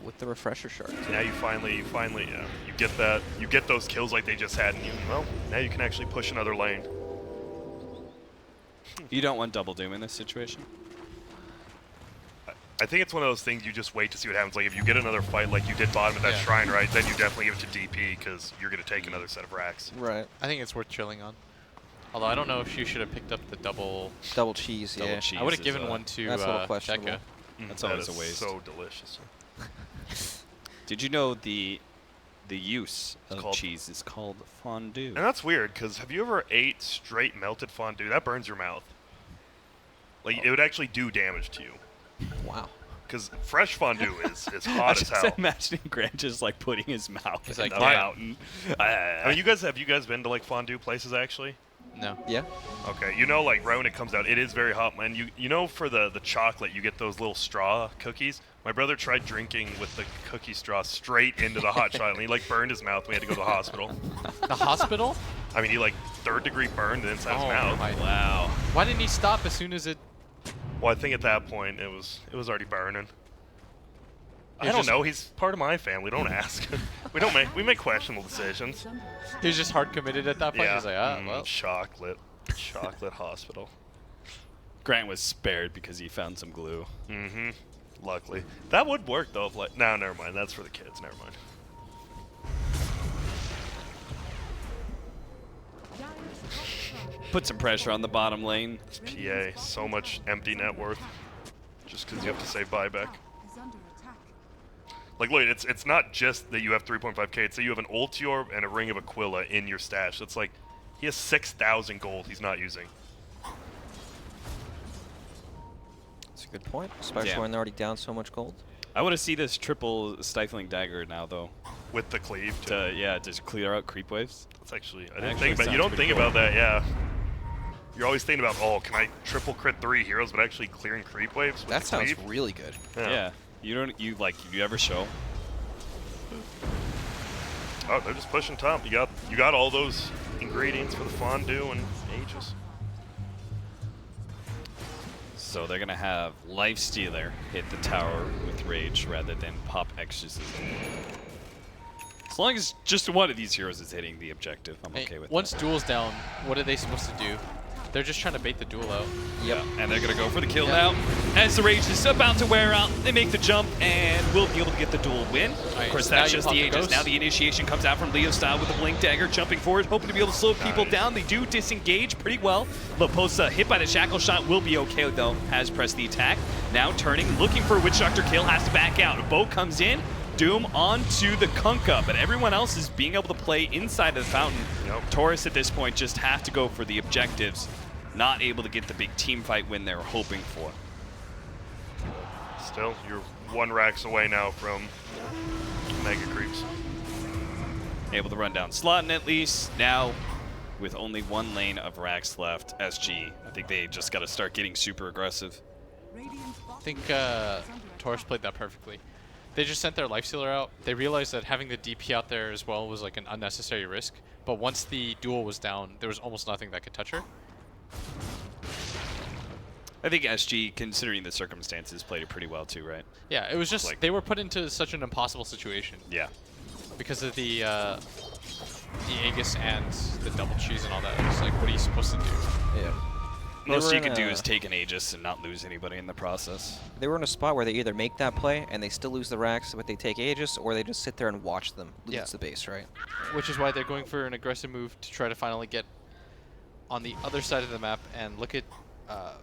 With the refresher shard. So now you finally, you get that, you get those kills like they just had, and well, now you can actually push another lane. You don't want double doom in this situation. I think it's one of those things you just wait to see what happens. Like if you get another fight like you did bottom of that shrine, right, then you definitely give it to DP because you're going to take another set of racks. Right. I think it's worth chilling on. Although I don't know if she should have picked up the double. Double cheese, Double yeah. cheese I would have is, given one to that's a little questionable. Tekka. That's That always a is waste. so delicious. Did you know the use of called- cheese is called fondue? And that's weird because have you ever ate straight melted fondue? That burns your mouth. Like it would actually do damage to you. Wow. Because fresh fondue is I'm hot as just hell. imagining Grant just like putting his mouth He's in like, the "Yeah." mountain. I mean, have you guys been to like fondue places actually? No. Yeah. Okay, you know, like right when it comes out, it is very hot, man. You know, for the chocolate, you get those little straw cookies. My brother tried drinking with the cookie straw straight into the hot chocolate, and he like burned his mouth. We had to go to the hospital. The hospital? I mean, he like third-degree burned inside his Oh mouth. my. Wow. Why didn't he stop as soon as it? Well, I think at that point it was already burning. I He's don't just- know. He's part of my family. Don't ask. we make questionable decisions. He was just hard committed at that point. Yeah. He's like, well. Chocolate hospital. Grant was spared because he found some glue. Mm-hmm. Luckily, that would work though. If like, no, never mind. That's for the kids. Never mind. Put some pressure on the bottom lane. It's PA. So much empty net worth, just because you have to say buyback. Is under attack. Like, look, it's not just that you have 3.5k. It's that you have an ulti orb and a ring of Aquila in your stash. It's like he has 6,000 gold he's not using. That's a good point. Especially Yeah. when they're already down so much gold. I want to see this triple stifling dagger now, though. With the cleave, too. To just clear out creep waves. That's actually, I Actually didn't think about. You sounds don't pretty think cool. about that, yeah. You're always thinking about, oh, can I triple crit 3 heroes, but actually clearing creep waves with That the sounds cleave? really good. Yeah. You ever show? Oh, they're just pushing top. You got all those ingredients for the fondue and Aegis. So they're gonna have Lifestealer hit the tower with Rage rather than pop Exorcism. As long as just one of these heroes is hitting the objective, I'm Hey, okay with once that. duel's down, what are they supposed to do? They're just trying to bait the duel out. Yep. And they're gonna go for the kill now. As the Rage is about to wear out, they make the jump and will be able to get the duel win. Right, Of course, so now that's you just pop the the Aegis. ghost. Now the initiation comes out from Leo style with the Blink Dagger, jumping forward, hoping to be able to slow people down. They do disengage pretty well. Laposa, hit by the Shackle Shot, will be okay though, has pressed the attack. Now turning, looking for a Witch Doctor kill, has to back out. A boat comes in, Doom onto the Kunkka, but everyone else is being able to play inside of the fountain. Yep. Torus at this point just have to go for the objectives. Not able to get the big team fight win they were hoping for. Still, you're 1 racks away now from Mega Creeps. Able to run down Slotin at least. Now, with only 1 lane of racks left, SG, I think they just got to start getting super aggressive. Radiant's I bottom think tower is under Torus attack. played that perfectly. They just sent their life stealer out. They realized that having the DP out there as well was like an unnecessary risk. But once the duel was down, there was almost nothing that could touch her. I think SG, considering the circumstances, played it pretty well too, right? Yeah, it was just Like- they were put into such an impossible situation Yeah. because of the Aegis and the double cheese and all that. It's like, what are you supposed to do? Yeah. Most were you in could do a- is take an Aegis and not lose anybody in the process. They were in a spot where they either make that play and they still lose the racks, but they take Aegis, or they just sit there and watch them lose Yeah. the base, right? Which is why they're going for an aggressive move to try to finally get on the other side of the map. And look at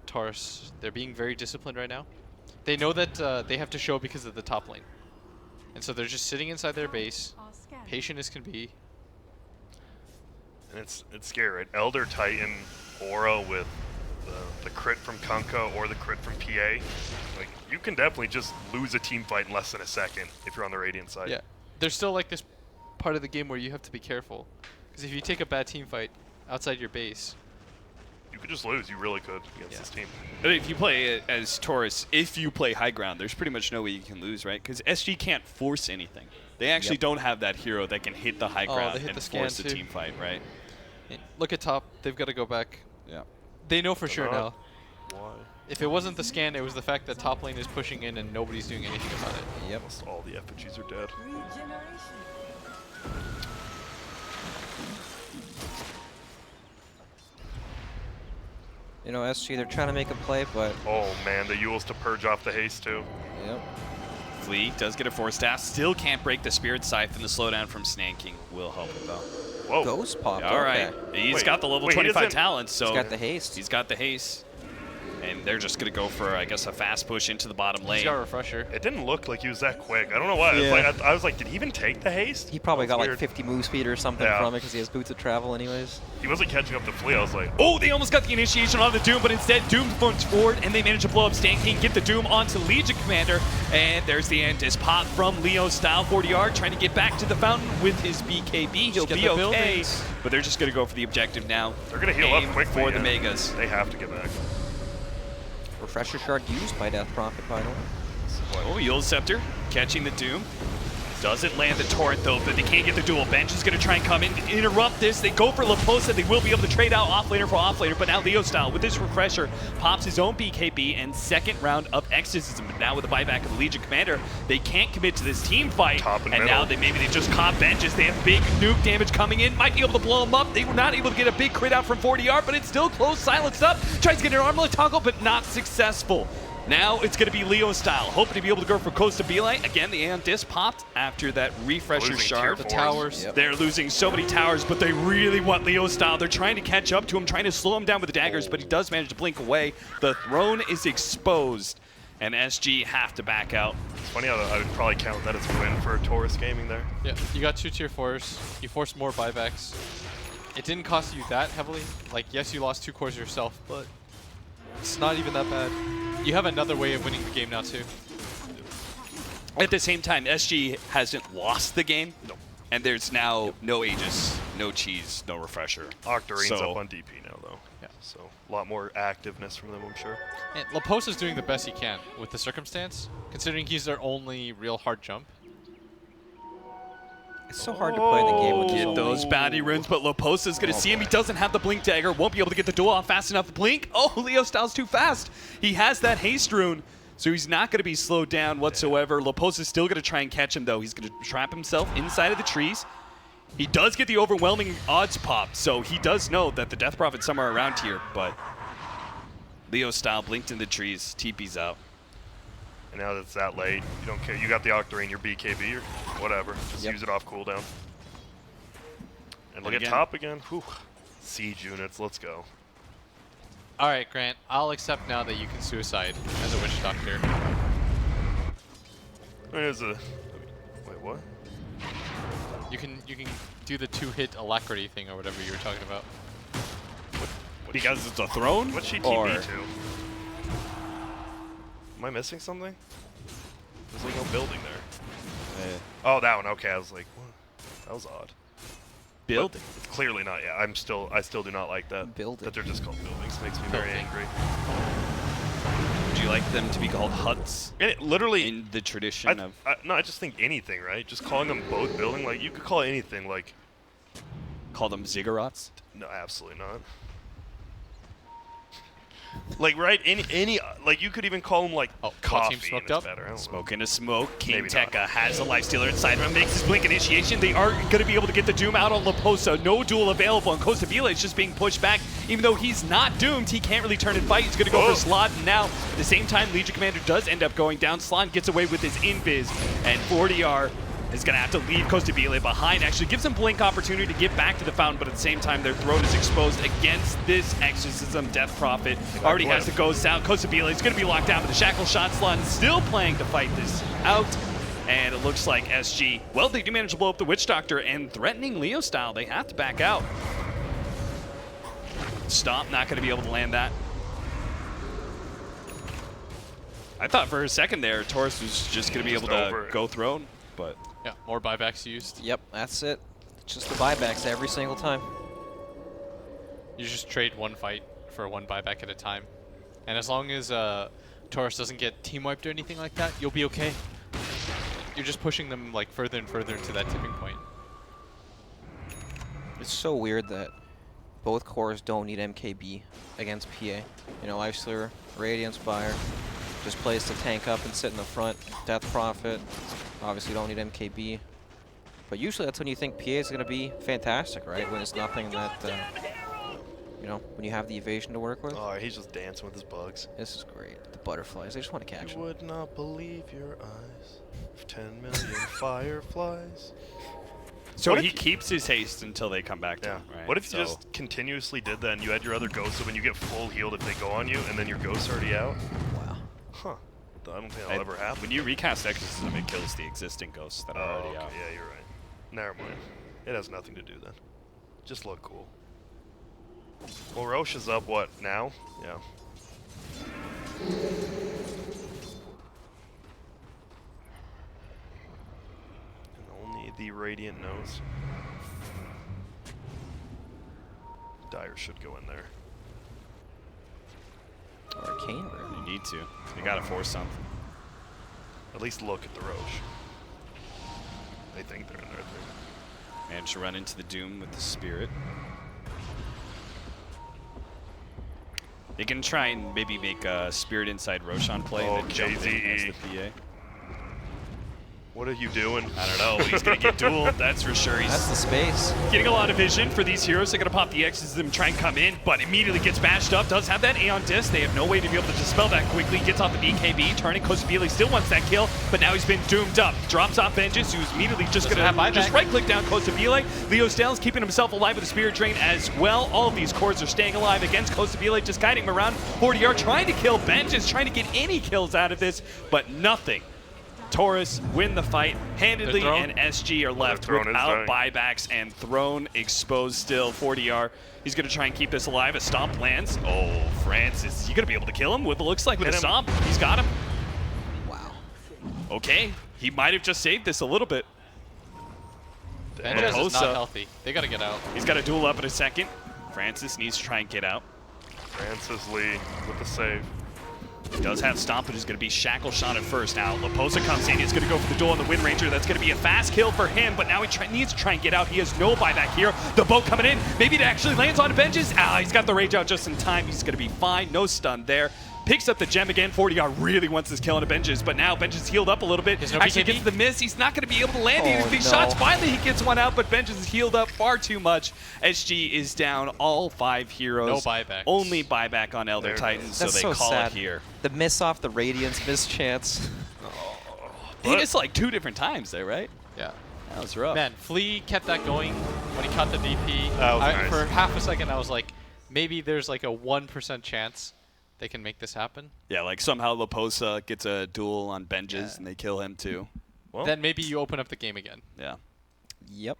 Torus. They're being very disciplined right now. They know that they have to show because of the top lane. And so they're just sitting inside their base, Are scanned. patient as can be. And it's scary, right? Elder Titan Aura with the crit from Kunkka or the crit from PA. Like, you can definitely just lose a team fight in less than a second if you're on the Radiant side. Yeah. There's still like this part of the game where you have to be careful. Because if you take a bad team fight outside your base, You could just lose. You really could against Yeah. this team. But if you play it as Torus, if you play high ground, there's pretty much no way you can lose, right? Because SG can't force anything. They actually Yep. don't have that hero that can hit the high Oh, ground they hit and the scan force a too. team fight, right? look at top. They've got to go back. Yeah. They know for sure now. Why? If it wasn't the scan, it was the fact that top lane is pushing in and nobody's doing anything about it. Yep. Almost all the effigies are dead. Regeneration. You know, SG, they're trying to make a play, but Oh man, the Yules to purge off the haste too. yep. Flea does get a force staff, still can't break the Spirit Scythe, and the slowdown from Snanking will help him though. Whoa. Ghost popped. All right, Okay. he's Wait, got the level wait, he 25 doesn't- talent, so He's got the haste. He's got the haste, and they're just gonna go for, I guess, a fast push into the bottom lane. He's got a refresher. It didn't look like he was that quick. I don't know why. Yeah. I was like, did he even take the haste? He probably That got was like weird. 50 move speed or something Yeah. from it because he has boots of travel anyways. He wasn't catching up to Flea. I was like, Oh, they almost got the initiation on the Doom, but instead Doom phones forward, and they manage to blow up Stanking, get the Doom onto Legion Commander, and there's the Antis pop from Leo style 40R, trying to get back to the fountain with his BKB. He'll get be the okay, buildings. but they're just going to go for the objective now. they're gonna heal Aim up quickly for the yeah. Megas. They have to get back. Refresher shard used by Death Prophet, by the way. Oh, Yule Scepter catching the Doom. Doesn't land the Torrent though, but they can't get the duel. Bench is going to try and come in, interrupt this. They go for Laposa. They will be able to trade out offlaner for offlaner, but now Leo style with this refresher pops his own BKB and second round of Exorcism. But now with the buyback of the Legion Commander, they can't commit to this team fight. Top and and middle. now maybe they just caught benches. They have big nuke damage coming in. Might be able to blow them up. They were not able to get a big crit out from 40R, but it's still close, silenced up. Tries to get an armlet toggle, but not successful. Now it's going to be Leo style, hoping to be able to go for Costa Belite. Again, the Aeon Disc popped after that refresher Losing shard. tier The fours. towers. Yep. They're losing so many towers, but they really want Leo style. They're trying to catch up to him, trying to slow him down with the daggers, but he does manage to blink away. The throne is exposed, and SG have to back out. It's funny how I would probably count that as a win for Torus Gaming there. Yeah, you got 2 tier 4s. You forced more buybacks. It didn't cost you that heavily. Like, yes, you lost 2 cores yourself, but it's not even that bad. You have another way of winning the game now, too. At the same time, SG hasn't lost the game, and there's now no Aegis, no cheese, no refresher. Octarine's So- up on DP now though. Yeah. So a lot more activeness from them, I'm sure. And Laposa's doing the best he can with the circumstance, considering he's their only real hard jump. It's so hard to play the game with Oh. this Get only. those bounty runes, but Laposa's going to see him. He doesn't have the blink dagger, won't be able to get the duel off fast enough to blink. Oh, Leo style's too fast. He has that haste rune, so he's not going to be slowed down whatsoever. Laposa's still going to try and catch him, though. He's going to trap himself inside of the trees. He does get the overwhelming odds pop, so he does know that the Death Prophet's somewhere around here, but Leo style blinked in the trees. TP's out. And now that it's that late, you don't care. You got the Octarine, your BKB or whatever. Just Yep. use it off cooldown. And look And at again- top again. Whew. Siege units, let's go. All right, Grant, I'll accept now that you can suicide as a witch doctor. There's a. Wait, what? You can do the 2-hit alacrity thing or whatever you were talking about. Because it's a throne? What's she Or- TP to? Am I missing something? There's like no building there. Oh, that one. Okay, I was like, what? That was odd. Building. But it's clearly not. Yeah, I still do not like that. Building. That they're just called buildings makes me very Building. angry. Would you like them to be called huts And it literally, in the tradition of... no, I just think anything, right? Just calling them boat building, like you could call it anything, like. Call them ziggurats? No, absolutely not. Like, right? Any like, you could even call them, like, coffee. team smoked and it's up? better. I don't know. Smoking a smoke. King Maybe not. Tekka has a Lifestealer inside of him, makes his blink initiation. They are going to be able to get the Doom out on Laposa. No duel available, and Costa Vila is just being pushed back. Even though he's not doomed, he can't really turn and fight. He's going to go for Slot, and now, at the same time, Legion Commander does end up going down. Slot gets away with his invis, and 40R is going to have to leave Costa Vila behind. Actually gives him blink opportunity to get back to the fountain, but at the same time, their throne is exposed against this Exorcism. Death Prophet already has to go south. Costa Vila is going to be locked down, but the Shackle Shot Slot still playing to fight this out. And it looks like SG, well, they do manage to blow up the Witch Doctor, and threatening Leo style, they have to back out. Stomp, not going to be able to land that. I thought for a second there, Torus was just going to be able to go throne, but... Yeah, more buybacks used. Yep, that's it. It's just the buybacks every single time. You just trade one fight for one buyback at a time. And as long as Torus doesn't get team wiped or anything like that, you'll be okay. You're just pushing them like further and further into that tipping point. It's so weird that both cores don't need MKB against PA. You know, Lifestealer, Radiant Spire, just plays to tank up and sit in the front. Death Prophet, obviously don't need MKB. But usually that's when you think PA is going to be fantastic, right? When it's nothing that, you know, when you have the evasion to work with. Oh, he's just dancing with his bugs. This is great. The butterflies, I just want to catch You them. would not believe your eyes. 10 million fireflies. So What he if you- keeps his haste until they come back to Yeah. him, right? What if you So- just continuously did that and you had your other ghosts, so when you get full healed if they go on you, and then your ghost's already out? Wow. Huh. I don't think that'll ever happen. When you recast Exorcism, it kills the existing ghosts that are already okay. out. Yeah, you're right. Never mind. It has nothing to do then. Just look cool. Well, Roche is up, what, now? Yeah. And only the Radiant knows. Dire should go in there. Arcane Rune. You need to. You gotta force something. At least look at the Roche. They think they're in there. Managed to run into the Doom with the Spirit. They can try and maybe make a Spirit inside Roshan play and then jump in as the PA. What are you doing? I don't know, but he's gonna get dueled, that's for sure. That's the He's space. getting a lot of vision for these heroes. They're gonna pop the Exorcism, try and come in, but immediately gets bashed up. Does have that Aeon Disc. They have no way to be able to dispel that quickly. Gets off the BKB, turning. Costa Vila still wants that kill, but now he's been doomed up. Drops off Vengeance, who's immediately just Doesn't gonna have just buyback. right-click down Costa Vila. Leo Stell's keeping himself alive with the Spirit Drain as well. All of these cores are staying alive against Costa Vila, just guiding him around. 40R trying to kill Vengeance, trying to get any kills out of this, but nothing. Torus win the fight handedly, and SG are left throne is without dying. buybacks and throne exposed still. 40R, he's going to try and keep this alive. A stomp lands. Oh, Francis, you going to be able to kill him? What it looks like with Hit a him. stomp. He's got him. Wow. Okay, he might have just saved this a little bit. Vengeance is Laposa. not healthy. They gotta get out. He's got a duel up in a second. Francis needs to try and get out. Francis Lee with the save. He does have Stomp, but he's going to be Shackle Shot at first. Now, Laposa comes in. He's going to go for the duel on the Wind Ranger. That's going to be a fast kill for him, but now he needs to try and get out. He has no buyback here. The boat coming in. Maybe it actually lands on benches. He's got the Rage out just in time. He's going to be fine. No stun there. Picks up the gem again. 40R really wants this kill on the benches, but now Benches healed up a little bit. There's no Actually BKB? gets the miss. He's not going to be able to land Oh, these no. shots. Finally, he gets one out, but Benches is healed up far too much. SG is down all 5 heroes. No buybacks. Only buyback on Elder There it Titans, is. so That's they so call sad. it here. The miss off the Radiance, miss chance. He missed like 2 different times there, right? Yeah. That was rough. Man, Flea kept that going when he caught the DP. That was nice. For half a second, I was like, maybe there's like a 1% chance they can make this happen. Yeah, like somehow Laposa gets a duel on Benjes Yeah. and they kill him too. Well, Then maybe you open up the game again. Yeah. Yep.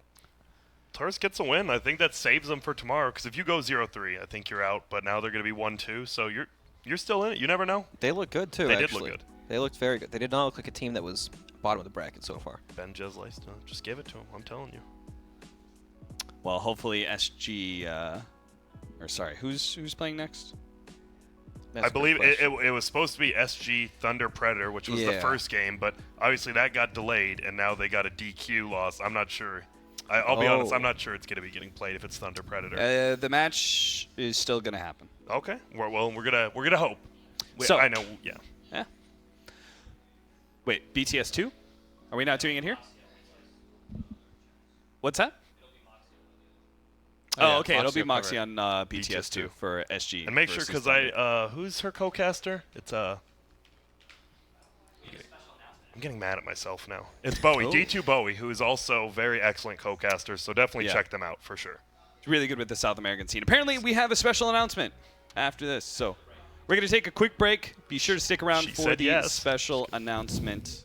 Torus gets a win. I think that saves them for tomorrow, because if you go 0-3, I think you're out, but now they're going to be 1-2, so you're still in it. You never know. They look good too. They did actually. look good. They looked very good. They did not look like a team that was bottom of the bracket so far. Ben Jesley, just give it to him. I'm telling you. Well, hopefully SG, or sorry, who's playing next? That's I a good believe question. it was supposed to be SG Thunder Predator, which was the Yeah. first game, but obviously that got delayed, and now they got a DQ loss. I'm not sure. I'll be honest, I'm not sure it's going to be getting played if it's Thunder Predator. The match is still going to happen. Okay. Well, we're gonna hope. So- I know. Yeah. Yeah. Wait, BTS 2? Are we not doing it here? What's that? Oh, yeah, okay. It'll be Moxie Moxie will on BTS 2 for SG. And make sure, versus because Thunder. who's her co-caster? It's I'm getting mad at myself now. It's Bowie, Oh. D2 Bowie, who is also very excellent co-caster. So definitely Yeah. check them out for sure. Really good with the South American scene. Apparently, we have a special announcement after this. So we're going to take a quick break. Be sure to stick around She for said the yes. special announcement.